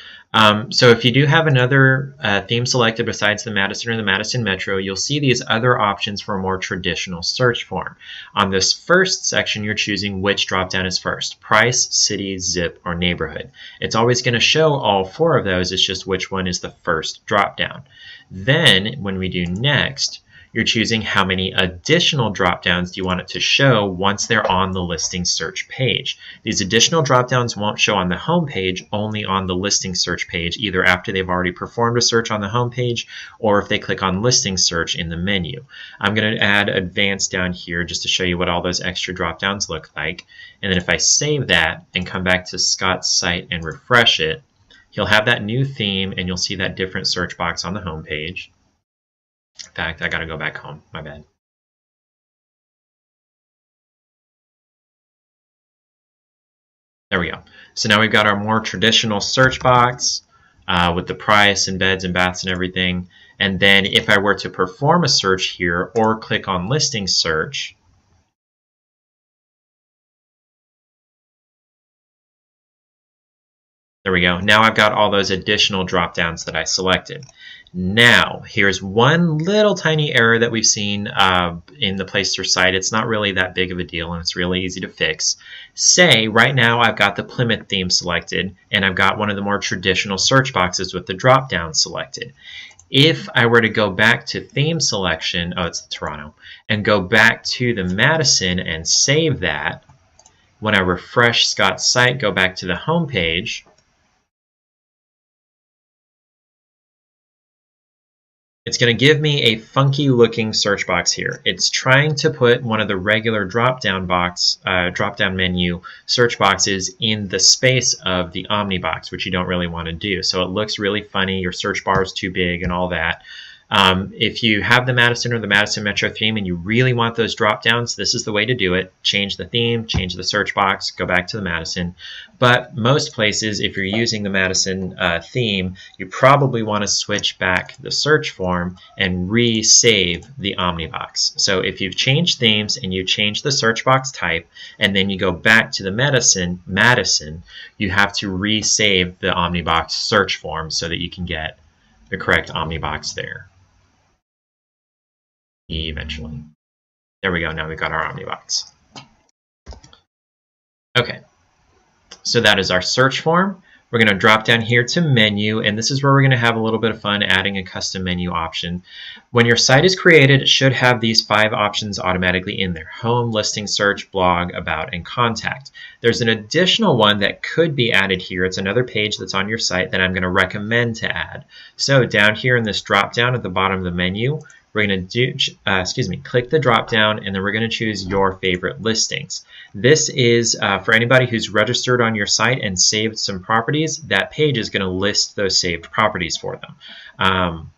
So if you do have another theme selected besides the Madison or the Madison Metro, you'll see these other options for a more traditional search form. On this first section, you're choosing which dropdown is first: price, city, zip, or neighborhood. It's always going to show all four of those. It's just which one is the first dropdown. Then when we do next, you're choosing how many additional drop-downs do you want it to show once they're on the listing search page. These additional drop-downs won't show on the home page, only on the listing search page, either after they've already performed a search on the home page or if they click on listing search in the menu. I'm going to add advanced down here just to show you what all those extra drop-downs look like. And then if I save that and come back to Scott's site and refresh it, he'll have that new theme and you'll see that different search box on the home page. In fact, I gotta go back home, my bad. There we go. So now we've got our more traditional search box with the price and beds and baths and everything. And then if I were to perform a search here or click on listing search, there we go. Now I've got all those additional drop downs that I selected. Now, here's one little tiny error that we've seen in the Placester site. It's not really that big of a deal, and it's really easy to fix. Say, right now I've got the Plymouth theme selected, and I've got one of the more traditional search boxes with the drop-down selected. If I were to go back to theme selection, oh, it's Toronto, and go back to the Madison and save that, when I refresh Scott's site, go back to the home page, it's going to give me a funky looking search box here. It's trying to put one of the regular drop-down menu search boxes in the space of the Omni box, which you don't really want to do. So it looks really funny. Your search bar is too big and all that. If you have the Madison or the Madison Metro theme and you really want those drop-downs, this is the way to do it. Change the theme, change the search box, go back to the Madison. But most places, if you're using the Madison theme, you probably want to switch back the search form and re-save the Omnibox. So if you've changed themes and you change the search box type, and then you go back to the Madison, you have to re-save the Omnibox search form so that you can get the correct Omnibox there. Eventually. There we go. Now we've got our Omnibox. Okay. So that is our search form. We're going to drop down here to menu, and this is where we're going to have a little bit of fun adding a custom menu option. When your site is created, it should have these 5 options automatically in there: home, listing, search, blog, about, and contact. There's an additional one that could be added here. It's another page that's on your site that I'm going to recommend to add. So down here in this drop down at the bottom of the menu, we're going to do, click the drop down, and then we're going to choose your favorite listings. This is for anybody who's registered on your site and saved some properties. That page is going to list those saved properties for them.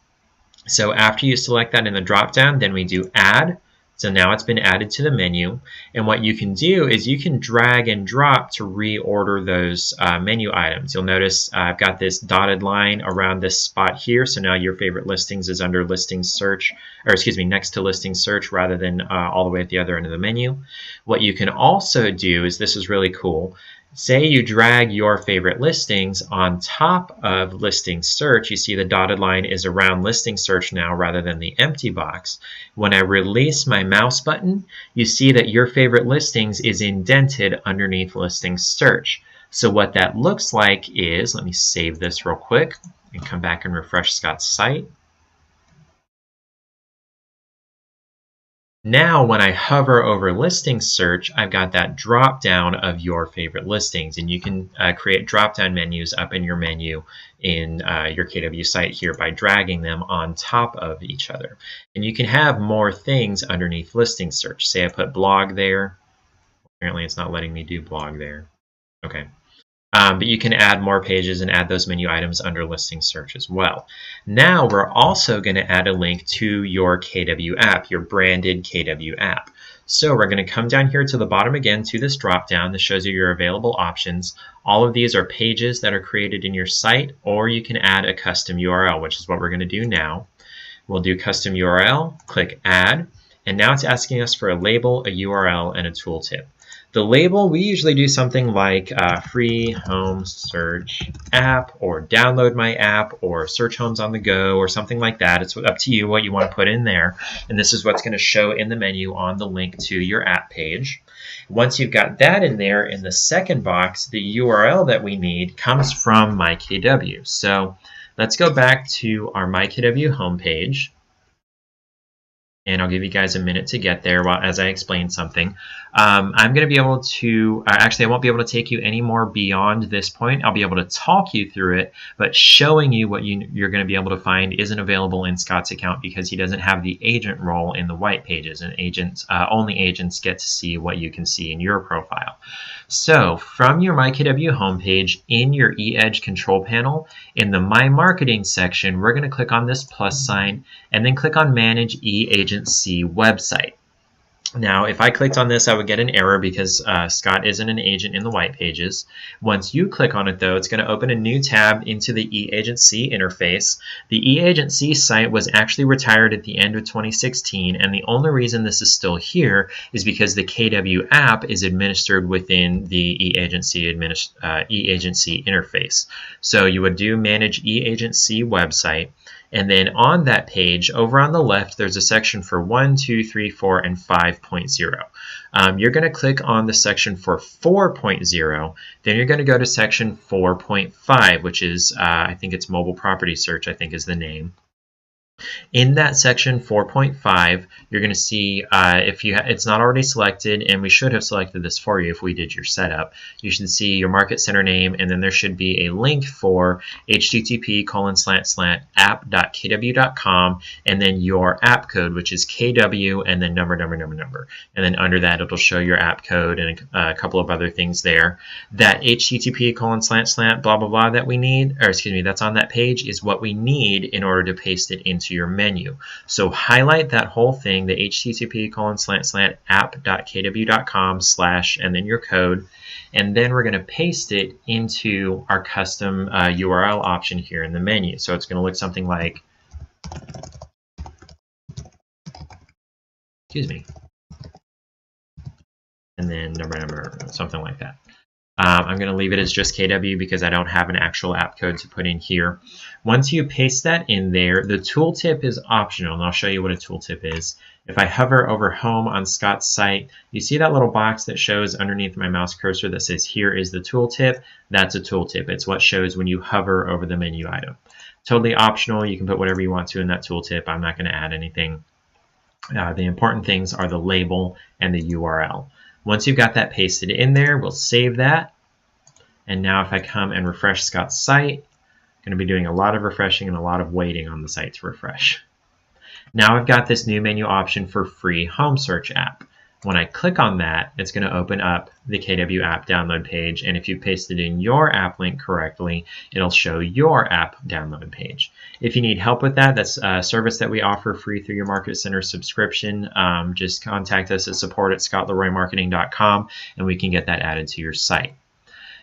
So after you select that in the drop down, then we do add. So now it's been added to the menu, and what you can do is you can drag and drop to reorder those menu items. You'll notice I've got this dotted line around this spot here, so now your favorite listings is under listing search, or excuse me, next to listing search rather than all the way at the other end of the menu. What you can also do is, this is really cool, say you drag your favorite listings on top of listing search. You see the dotted line is around listing search now rather than the empty box. When I release my mouse button, you see that your favorite listings is indented underneath listing search. So what that looks like is, let me save this real quick and come back and refresh Scott's site. Now, when I hover over listing search, I've got that drop down of your favorite listings, and you can create drop down menus up in your menu in your KW site here by dragging them on top of each other. And you can have more things underneath listing search. Say I put blog there. Apparently it's not letting me do blog there. Okay. But you can add more pages and add those menu items under listing search as well. Now we're also going to add a link to your KW app, your branded KW app. So we're going to come down here to the bottom again to this drop down that shows you your available options. All of these are pages that are created in your site, or you can add a custom URL, which is what we're going to do now. We'll do custom URL, click add, and now it's asking us for a label, a URL, and a tooltip. The label, we usually do something like free home search app, or download my app, or search homes on the go, or something like that. It's up to you what you want to put in there. And this is what's going to show in the menu on the link to your app page. Once you've got that in there, in the second box, the URL that we need comes from MyKW. So let's go back to our MyKW homepage. And I'll give you guys a minute to get there as I explain something. I'm going to be able to, actually I won't be able to take you any more beyond this point. I'll be able to talk you through it, but showing you what you're going to be able to find isn't available in Scott's account because he doesn't have the agent role in the white pages, and only agents get to see what you can see in your profile. So from your MyKW homepage, in your eEdge control panel, in the My Marketing section, we're going to click on this plus sign and then click on Manage eAgency Website. Now, if I clicked on this, I would get an error because Scott isn't an agent in the white pages. Once you click on it, though, it's going to open a new tab into the eAgency interface. The eAgency site was actually retired at the end of 2016, and the only reason this is still here is because the KW app is administered within the eAgency interface. So you would do Manage eAgency Website. And then on that page, over on the left, there's a section for 1, 2, 3, 4, and 5.0. You're going to click on the section for 4.0. Then you're going to go to section 4.5, which is, I think it's mobile property search, I think is the name. In that section 4.5, you're going to see if it's not already selected, and we should have selected this for you if we did your setup. You should see your market center name, and then there should be a link for http://app.kw.com, and then your app code, which is KW, and then number. And then under that, it'll show your app code and a couple of other things there. That http:// blah, blah, blah that we need, or excuse me, that's on that page is what we need in order to paste it into your menu. So highlight that whole thing, the http://app.kw.com/ and then your code, and then we're going to paste it into our custom URL option here in the menu. So it's going to look something like, excuse me, and then number, something like that. I'm going to leave it as just KW because I don't have an actual app code to put in here. Once you paste that in there, the tooltip is optional, and I'll show you what a tooltip is. If I hover over Home on Scott's site, you see that little box that shows underneath my mouse cursor that says, here is the tooltip. That's a tooltip. It's what shows when you hover over the menu item. Totally optional. You can put whatever you want to in that tooltip. I'm not going to add anything. The important things are the label and the URL. Once you've got that pasted in there, we'll save that. And now if I come and refresh Scott's site, I'm going to be doing a lot of refreshing and a lot of waiting on the site to refresh. Now I've got this new menu option for free home search app. When I click on that, it's going to open up the KW app download page, and if you pasted in your app link correctly, it'll show your app download page. If you need help with that, that's a service that we offer free through your Market Center subscription. Just contact us at support@scottleroymarketing.com, and we can get that added to your site.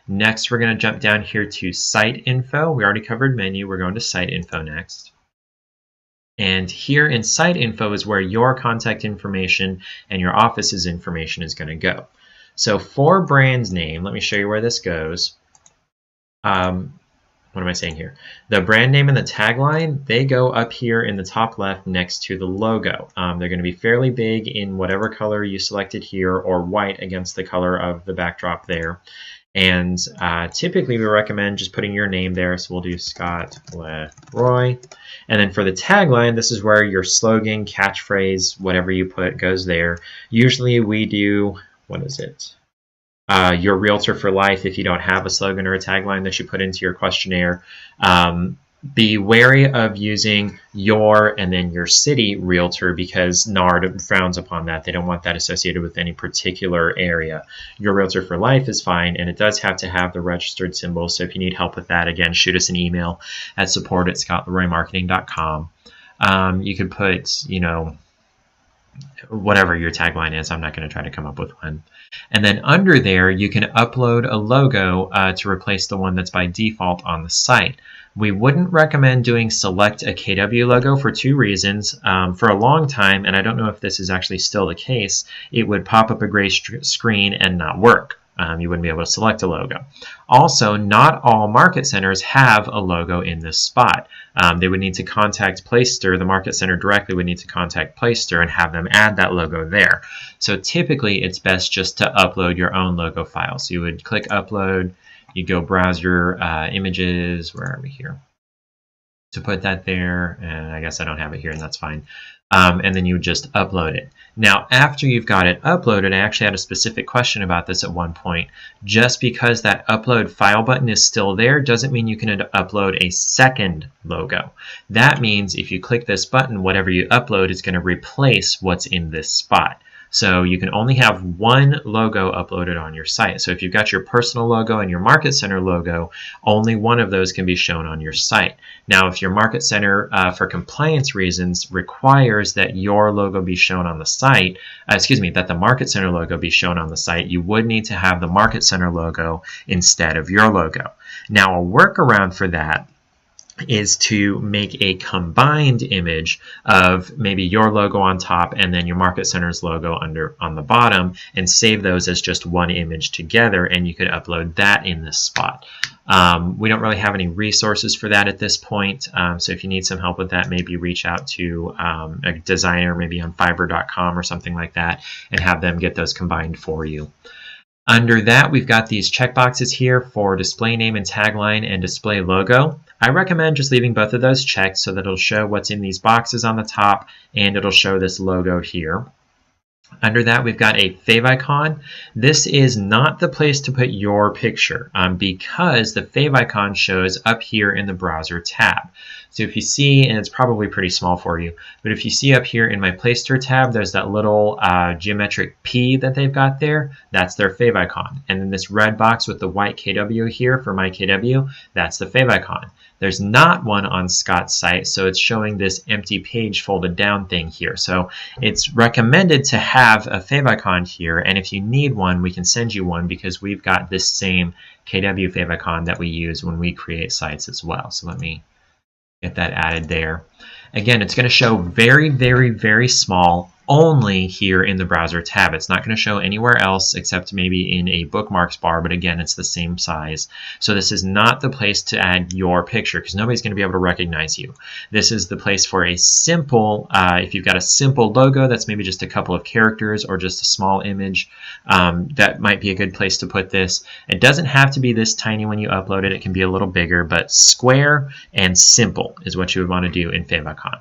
Next, we're going to jump down here to Site Info. We already covered menu. We're going to Site Info next. And here in Site Info is where your contact information and your office's information is going to go. So for brand name, let me show you where this goes. What am I saying here? The brand name and the tagline, they go up here in the top left next to the logo. They're going to be fairly big in whatever color you selected here, or white against the color of the backdrop there. And typically we recommend just putting your name there, so we'll do Scott Leroy. And then for the tagline, this is where your slogan, catchphrase, whatever you put goes there. Usually we do, what is it? Your realtor for life. If you don't have a slogan or a tagline that you put into your questionnaire, be wary of using your and then your city realtor, because NARD frowns upon that. They don't want that associated with any particular area. Your realtor for life is fine, and it does have to have the registered symbol. So if you need help with that, again, shoot us an email at support@scottleroymarketing.com. You could put, you know, whatever your tagline is. I'm not going to try to come up with one. And then under there, you can upload a logo to replace the one that's by default on the site. We wouldn't recommend doing select a KW logo for two reasons. For a long time, and I don't know if this is actually still the case, it would pop up a gray screen and not work. You wouldn't be able to select a logo. Also, not all market centers have a logo in this spot. They would need to contact Placester, the market center directly would need to contact Placester and have them add that logo there. So typically it's best just to upload your own logo file. So you would click upload, you go browse your images, where are we here? To put that there, and I guess I don't have it here, and that's fine. And then you would just upload it. Now, after you've got it uploaded, I actually had a specific question about this at one point. Just because that upload file button is still there doesn't mean you can upload a second logo. That means if you click this button, whatever you upload is going to replace what's in this spot. So you can only have one logo uploaded on your site. So if you've got your personal logo and your market center logo, only one of those can be shown on your site. Now, if your market center, for compliance reasons, requires that your logo be shown on the site, that the market center logo be shown on the site, you would need to have the market center logo instead of your logo. Now, a workaround for that is to make a combined image of maybe your logo on top and then your market center's logo on the bottom, and save those as just one image together, and you could upload that in this spot. We don't really have any resources for that at this point, so if you need some help with that, maybe reach out to a designer, maybe on Fiverr.com or something like that, and have them get those combined for you. Under that, we've got these checkboxes here for display name and tagline and display logo. I recommend just leaving both of those checked so that it'll show what's in these boxes on the top, and it'll show this logo here. Under that, we've got a favicon. This is not the place to put your picture because the favicon shows up here in the browser tab. So if you see, and it's probably pretty small for you, but if you see up here in my Placester tab, there's that little geometric P that they've got there. That's their favicon. And then this red box with the white KW here for my KW, that's the favicon. There's not one on Scott's site, so it's showing this empty page folded down thing here. So it's recommended to have a favicon here, and if you need one, we can send you one because we've got this same KW favicon that we use when we create sites as well. So let me get that added there. Again, it's going to show very, very, very small, only here in the browser tab. It's not going to show anywhere else except maybe in a bookmarks bar, but again, it's the same size. So this is not the place to add your picture because nobody's going to be able to recognize you. This is the place for a simple, if you've got a simple logo that's maybe just a couple of characters or just a small image, that might be a good place to put this. It doesn't have to be this tiny when you upload it. It can be a little bigger, but square and simple is what you would want to do in favicon.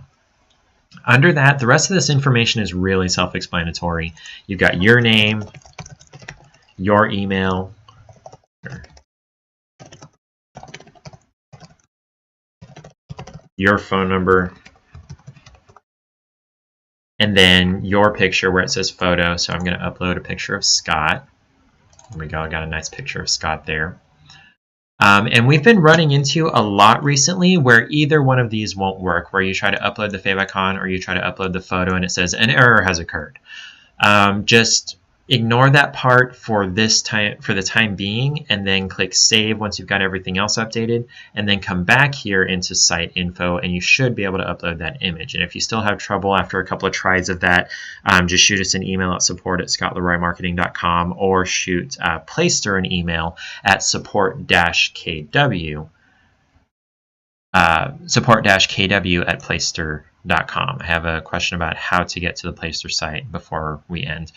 Under that, the rest of this information is really self-explanatory. You've got your name, your email, your phone number, and then your picture where it says photo. So I'm going to upload a picture of Scott. There we go, I got a nice picture of Scott there. And we've been running into a lot recently where either one of these won't work, where you try to upload the favicon or you try to upload the photo and it says an error has occurred. Just ignore that part for the time being, and then click save once you've got everything else updated, and then come back here into site info and you should be able to upload that image. And if you still have trouble after a couple of tries of that, just shoot us an email at support@scottleroymarketing.com or shoot Placester an email at support-kw at Placester.com. I have a question about how to get to the Placester site before we end.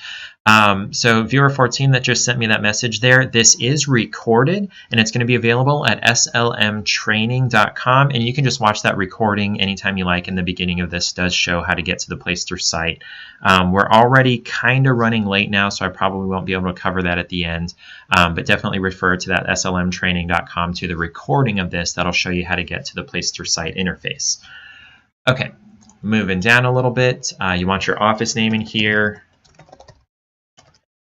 So viewer 14 that just sent me that message there, this is recorded and it's going to be available at slmtraining.com, and you can just watch that recording anytime you like. In the beginning of this does show how to get to the Placester site. We're already kind of running late now, so I probably won't be able to cover that at the end, but definitely refer to that slmtraining.com to the recording of this. That'll show you how to get to the Placester site interface. Okay, moving down a little bit, you want your office name in here.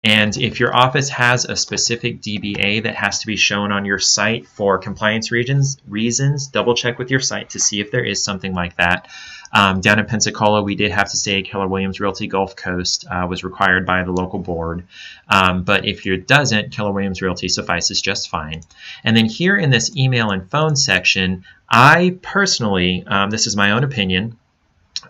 And if your office has a specific DBA that has to be shown on your site for compliance reasons, double check with your site to see if there is something like that. Down in Pensacola, we did have to say Keller Williams Realty Gulf Coast was required by the local board. But if it doesn't, Keller Williams Realty suffices just fine. And then here in this email and phone section, I personally, this is my own opinion,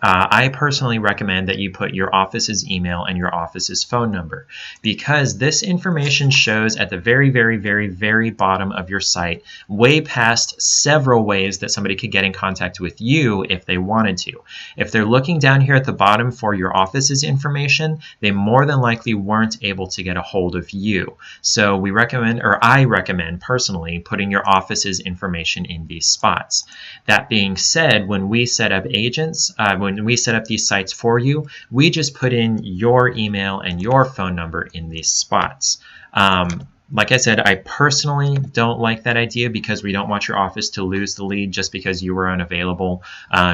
I personally recommend that you put your office's email and your office's phone number, because this information shows at the very, very, very, very bottom of your site, way past several ways that somebody could get in contact with you if they wanted to. If they're looking down here at the bottom for your office's information, they more than likely weren't able to get a hold of you. So we recommend, or I recommend personally, putting your office's information in these spots. That being said, when we set up agents, when we set up these sites for you, we just put in your email and your phone number in these spots. Like I said, I personally don't like that idea because we don't want your office to lose the lead just because you were unavailable.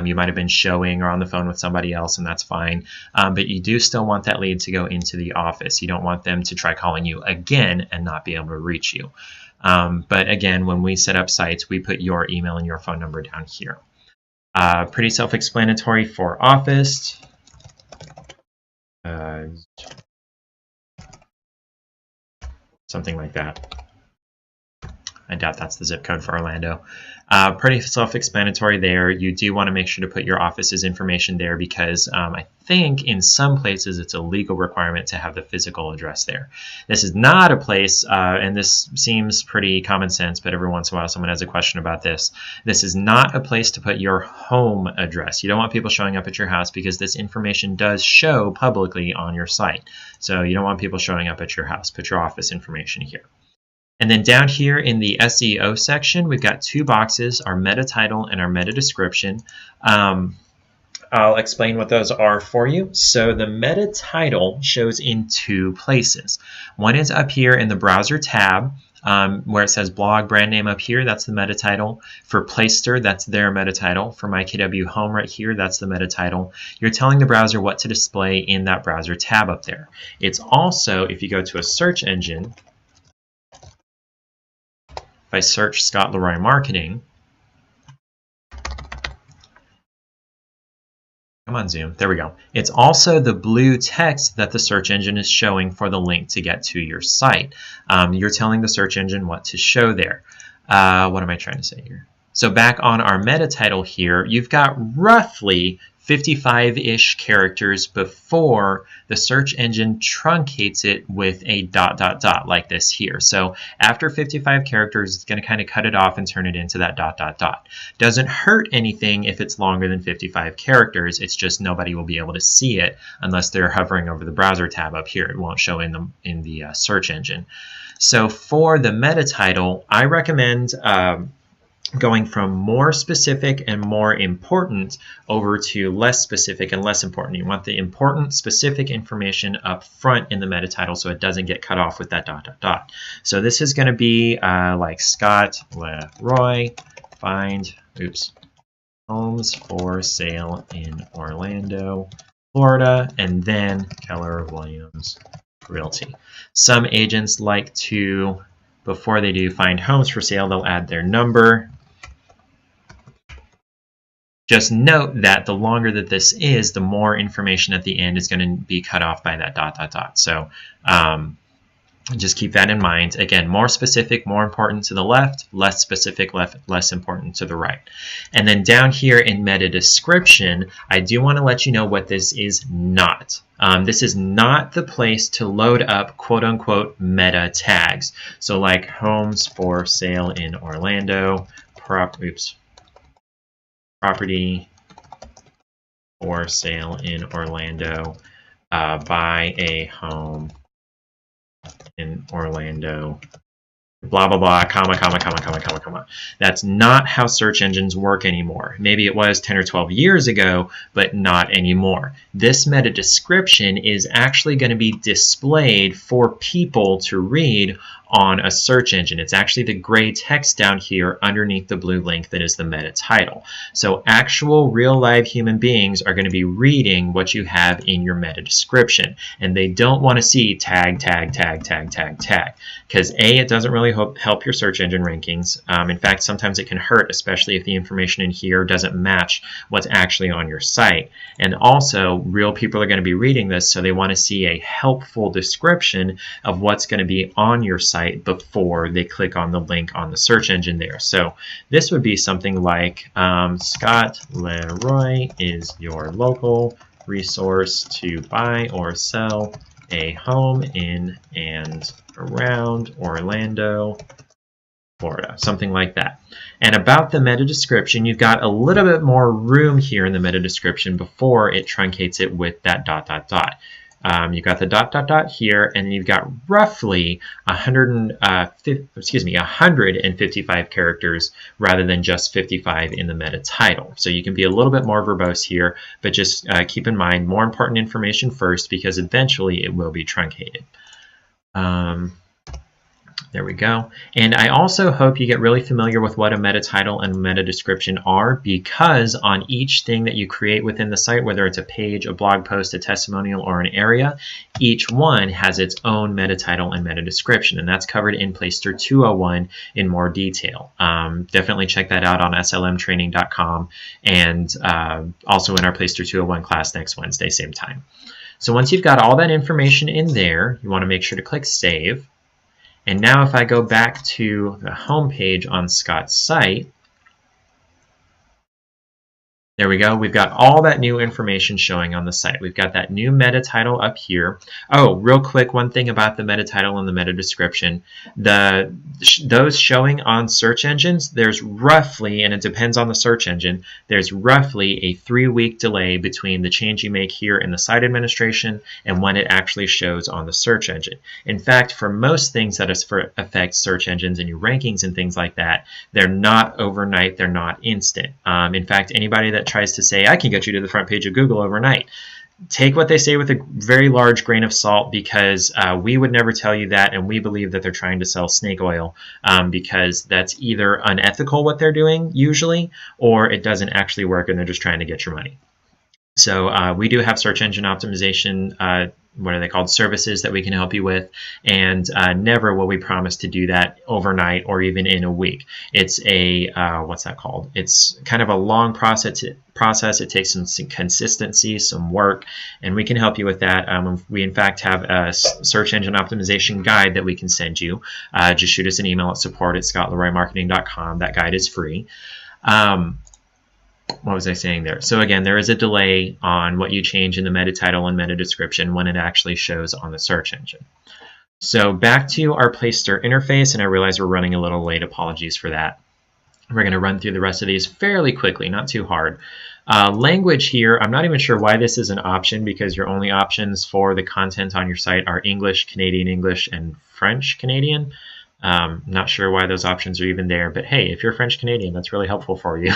You might have been showing or on the phone with somebody else, and that's fine. But you do still want that lead to go into the office. You don't want them to try calling you again and not be able to reach you. But again, when we set up sites, we put your email and your phone number down here. Pretty self-explanatory for office. Something like that. I doubt that's the zip code for Orlando. Pretty self-explanatory there. You do want to make sure to put your office's information there because I think in some places it's a legal requirement to have the physical address there. This is not a place, and this seems pretty common sense, but every once in a while someone has a question about this. This is not a place to put your home address. You don't want people showing up at your house because this information does show publicly on your site. So you don't want people showing up at your house. Put your office information here. And then down here in the SEO section, we've got two boxes, our meta title and our meta description. I'll explain what those are for you. So the meta title shows in two places. One is up here in the browser tab where it says blog brand name up here. That's the meta title. For Placester, that's their meta title. For MyKW Home right here, that's the meta title. You're telling the browser what to display in that browser tab up there. It's also, if you go to a search engine, if I search Scott Leroy Marketing, come on Zoom, there we go. It's also the blue text that the search engine is showing for the link to get to your site. You're telling the search engine what to show there. What am I trying to say here? So back on our meta title here, you've got roughly 55-ish characters before the search engine truncates it with a ... like this here. So after 55 characters, it's going to kind of cut it off and turn it into that ... Doesn't hurt anything if it's longer than 55 characters. It's just nobody will be able to see it unless they're hovering over the browser tab up here. It won't show in the search engine. So for the meta title, I recommend going from more specific and more important over to less specific and less important. You want the important specific information up front in the meta title so it doesn't get cut off with that ... So this is going to be like Scott Leroy find homes for sale in Orlando, Florida, and then Keller Williams Realty. Some agents like to, before they do find homes for sale, they'll add their number. Just note that the longer that this is, the more information at the end is going to be cut off by that ... So just keep that in mind. Again, more specific, more important to the left, less specific, less important to the right. And then down here in meta description, I do want to let you know what this is not. This is not the place to load up quote-unquote meta tags. So like homes for sale in Orlando, property for sale in Orlando, buy a home in Orlando, blah, blah, blah, comma, comma, comma, comma, comma, comma. That's not how search engines work anymore. Maybe it was 10 or 12 years ago, but not anymore. This meta description is actually going to be displayed for people to read on a search engine. It's actually the gray text down here underneath the blue link that is the meta title. So actual real live human beings are going to be reading what you have in your meta description, and they don't want to see tag, tag, tag, tag, tag, tag, because A, it doesn't really help your search engine rankings. In fact, sometimes it can hurt, especially if the information in here doesn't match what's actually on your site. And also, real people are going to be reading this, so they want to see a helpful description of what's going to be on your site before they click on the link on the search engine there. So this would be something like Scott Leroy is your local resource to buy or sell a home in and around Orlando, Florida, something like that. And about the meta description, you've got a little bit more room here in the meta description before it truncates it with that ... You've got the ... here, and then you've got roughly 155 characters rather than just 55 in the meta title. So you can be a little bit more verbose here, but just keep in mind more important information first, because eventually it will be truncated. There we go. And I also hope you get really familiar with what a meta title and meta description are, because on each thing that you create within the site, whether it's a page, a blog post, a testimonial, or an area, each one has its own meta title and meta description, and that's covered in Placester 201 in more detail. Definitely check that out on slmtraining.com, and also in our Placester 201 class next Wednesday, same time. So once you've got all that information in there, you want to make sure to click Save. And now if I go back to the home page on Scott's site, there we go. We've got all that new information showing on the site. We've got that new meta title up here. Oh, real quick, one thing about the meta title and the meta description. Those showing on search engines, there's roughly, and it depends on the search engine, there's roughly a 3-week delay between the change you make here in the site administration and when it actually shows on the search engine. In fact, for most things that affect search engines and your rankings and things like that, they're not overnight, they're not instant. In fact, anybody that tries to say, I can get you to the front page of Google overnight, take what they say with a very large grain of salt, because we would never tell you that, and we believe that they're trying to sell snake oil, because that's either unethical what they're doing usually, or it doesn't actually work and they're just trying to get your money. So we do have search engine optimization, what are they called, services that we can help you with, and never will we promise to do that overnight or even in a week. It's a, what's that called? It's kind of a long process. It takes some consistency, some work, and we can help you with that. We in fact have a search engine optimization guide that we can send you. Just shoot us an email at support@scottleroymarketing.com. That guide is free. What was I saying there? So again, there is a delay on what you change in the meta title and meta description when it actually shows on the search engine. So back to our Placester interface, and I realize we're running a little late. Apologies for that. We're going to run through the rest of these fairly quickly, not too hard. Language here, I'm not even sure why this is an option, because your only options for the content on your site are English, Canadian English, and French Canadian. Not sure why those options are even there, but hey, if you're French Canadian, that's really helpful for you.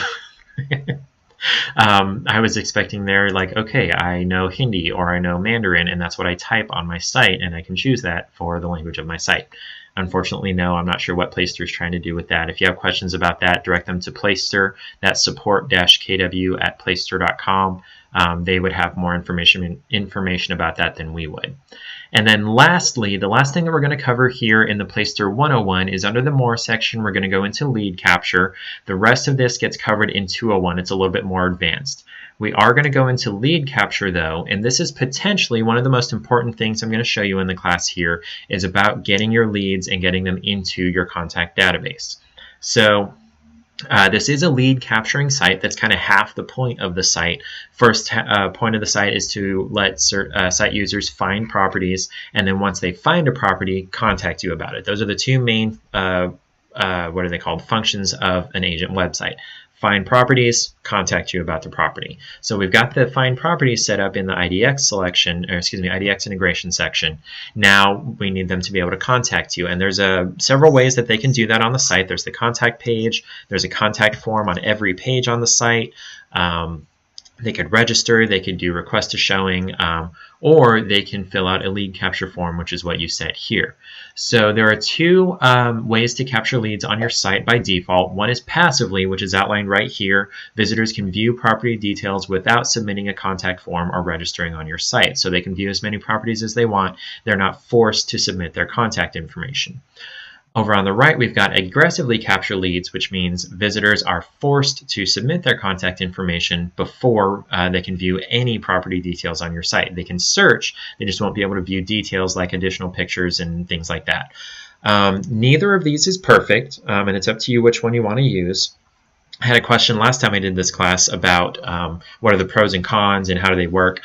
I was expecting there, like, okay, I know Hindi or I know Mandarin, and that's what I type on my site, and I can choose that for the language of my site. Unfortunately, no, I'm not sure what Placester is trying to do with that. If you have questions about that, direct them to Placester. That's support-kw@placester.com. They would have more information about that than we would. And then lastly, the last thing that we're going to cover here in the Placester 101 is under the More section, we're going to go into lead capture. The rest of this gets covered in 201. It's a little bit more advanced. We are going to go into lead capture though, and this is potentially one of the most important things I'm going to show you in the class here, is about getting your leads and getting them into your contact database. So this is a lead capturing site. That's kind of half the point of the site. First point of the site is to let site users find properties, and then once they find a property, contact you about it. Those are the two main, what are they called, functions of an agent website. Find properties, contact you about the property. So we've got the find properties set up in the IDX selection, or excuse me, IDX integration section. Now we need them to be able to contact you, and there's several ways that they can do that on the site. There's the contact page. There's a contact form on every page on the site. They could register, they could do request a showing, or they can fill out a lead capture form, which is what you set here. So there are two ways to capture leads on your site by default. One is passively, which is outlined right here. Visitors can view property details without submitting a contact form or registering on your site. So they can view as many properties as they want. They're not forced to submit their contact information. Over on the right, we've got aggressively capture leads, which means visitors are forced to submit their contact information before they can view any property details on your site. They can search, they just won't be able to view details like additional pictures and things like that. Neither of these is perfect, and it's up to you which one you want to use. I had a question last time I did this class about what are the pros and cons and how do they work.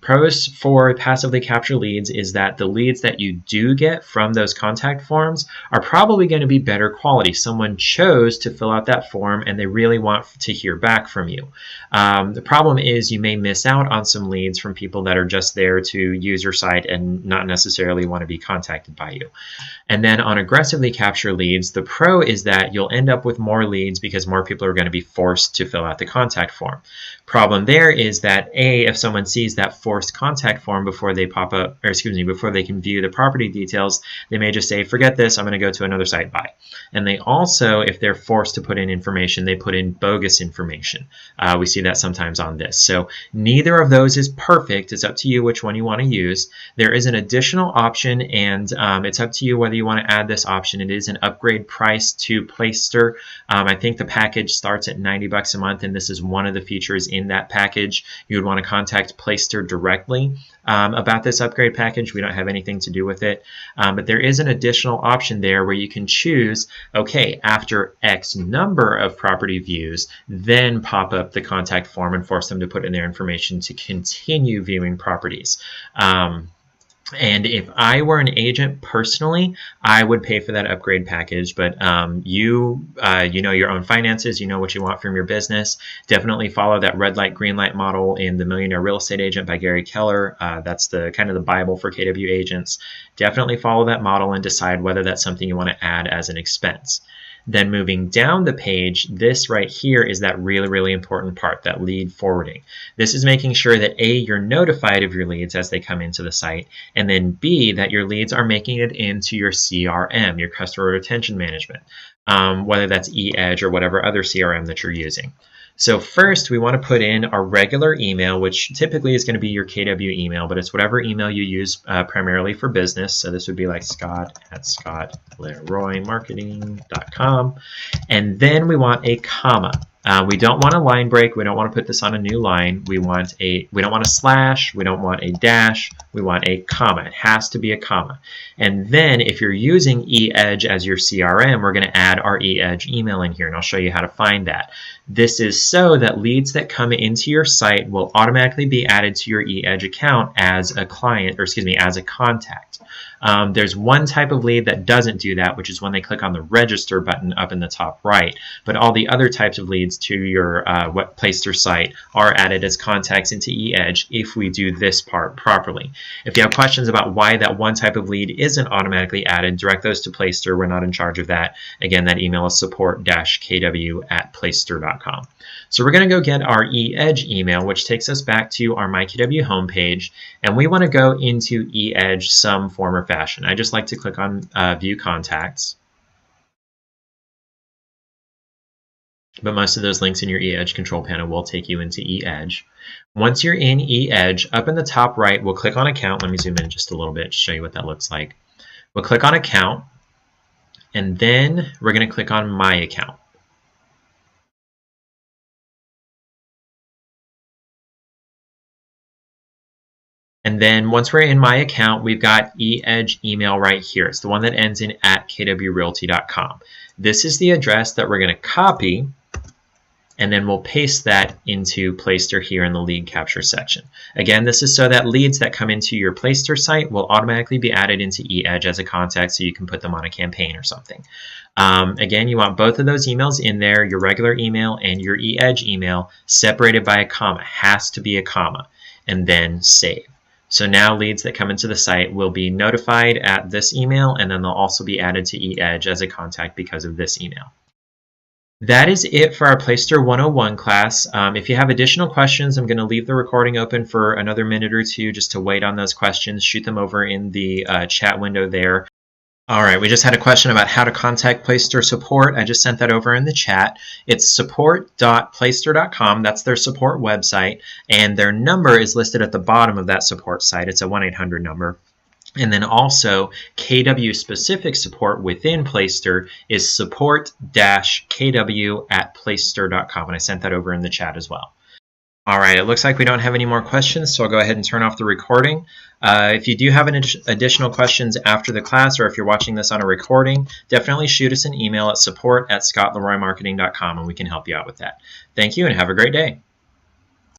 Pros for passively capture leads is that the leads that you do get from those contact forms are probably going to be better quality. Someone chose to fill out that form and they really want to hear back from you. The problem is you may miss out on some leads from people that are just there to use your site and not necessarily want to be contacted by you. And then on aggressively capture leads, the pro is that you'll end up with more leads because more people are going to be forced to fill out the contact form. Problem there is that if someone sees that forced contact form before they pop up, or excuse me, before they can view the property details, they may just say, forget this, I'm going to go to another site, bye. And they also, if they're forced to put in information, they put in bogus information. We see that sometimes on this. So neither of those is perfect. It's up to you which one you want to use. There is an additional option, and it's up to you whether you want to add this option. It is an upgrade price to Placester. I think the package starts at $90 a month, and this is one of the features in that package. You would want to contact Placester directly about this upgrade package. We don't have anything to do with it, but there is an additional option there where you can choose, okay, after X number of property views, then pop up the contact form and force them to put in their information to continue viewing properties. And if I were an agent personally, I would pay for that upgrade package. But you know your own finances, you know what you want from your business. Definitely follow that red light, green light model in The Millionaire Real Estate Agent by Gary Keller. That's the kind of the Bible for KW agents. Definitely follow that model and decide whether that's something you want to add as an expense. Then moving down the page, this right here is that really, really important part, that lead forwarding. This is making sure that A, you're notified of your leads as they come into the site, and then B, that your leads are making it into your CRM, your customer retention management, whether that's eEdge or whatever other CRM that you're using. So first, we want to put in our regular email, which typically is going to be your KW email, but it's whatever email you use primarily for business. So this would be like scott@scottleroymarketing.com. And then we want a comma. We don't want a line break. We don't want to put this on a new line. We don't want a slash. We don't want a dash. We want a comma. It has to be a comma. And then if you're using eEdge as your CRM, we're going to add our eEdge email in here, and I'll show you how to find that. This is so that leads that come into your site will automatically be added to your eEdge account as a client, or excuse me, as a contact. There's one type of lead that doesn't do that, which is when they click on the register button up in the top right. But all the other types of leads to your Placester site are added as contacts into eEdge if we do this part properly. If you have questions about why that one type of lead isn't automatically added, direct those to Placester. We're not in charge of that. Again, that email is support-kw@placester.com. So we're going to go get our eEdge email, which takes us back to our MyKW homepage, and we want to go into eEdge some form or fashion. I just like to click on View Contacts. But most of those links in your eEdge control panel will take you into eEdge. Once you're in eEdge, up in the top right, we'll click on Account. Let me zoom in just a little bit to show you what that looks like. We'll click on Account, and then we're going to click on My Account. And then once we're in My Account, we've got eEdge email right here. It's the one that ends in @kwrealty.com. This is the address that we're going to copy, and then we'll paste that into Placester here in the lead capture section. Again, this is so that leads that come into your Placester site will automatically be added into eEdge as a contact, so you can put them on a campaign or something. Again, you want both of those emails in there, your regular email and your eEdge email, separated by a comma. Has to be a comma. And then save. So now leads that come into the site will be notified at this email, and then they'll also be added to eEdge as a contact because of this email. That is it for our Placester 101 class. If you have additional questions, I'm going to leave the recording open for another minute or two just to wait on those questions. Shoot them over in the chat window there. All right, we just had a question about how to contact Placester support. I just sent that over in the chat. It's support.placester.com. That's their support website, and their number is listed at the bottom of that support site. It's a 1-800 number. And then also KW specific support within Placester is support-kw@placester.com. And I sent that over in the chat as well. All right, it looks like we don't have any more questions, so I'll go ahead and turn off the recording. If you do have additional questions after the class, or if you're watching this on a recording, definitely shoot us an email at support@scottleroymarketing.com and we can help you out with that. Thank you and have a great day.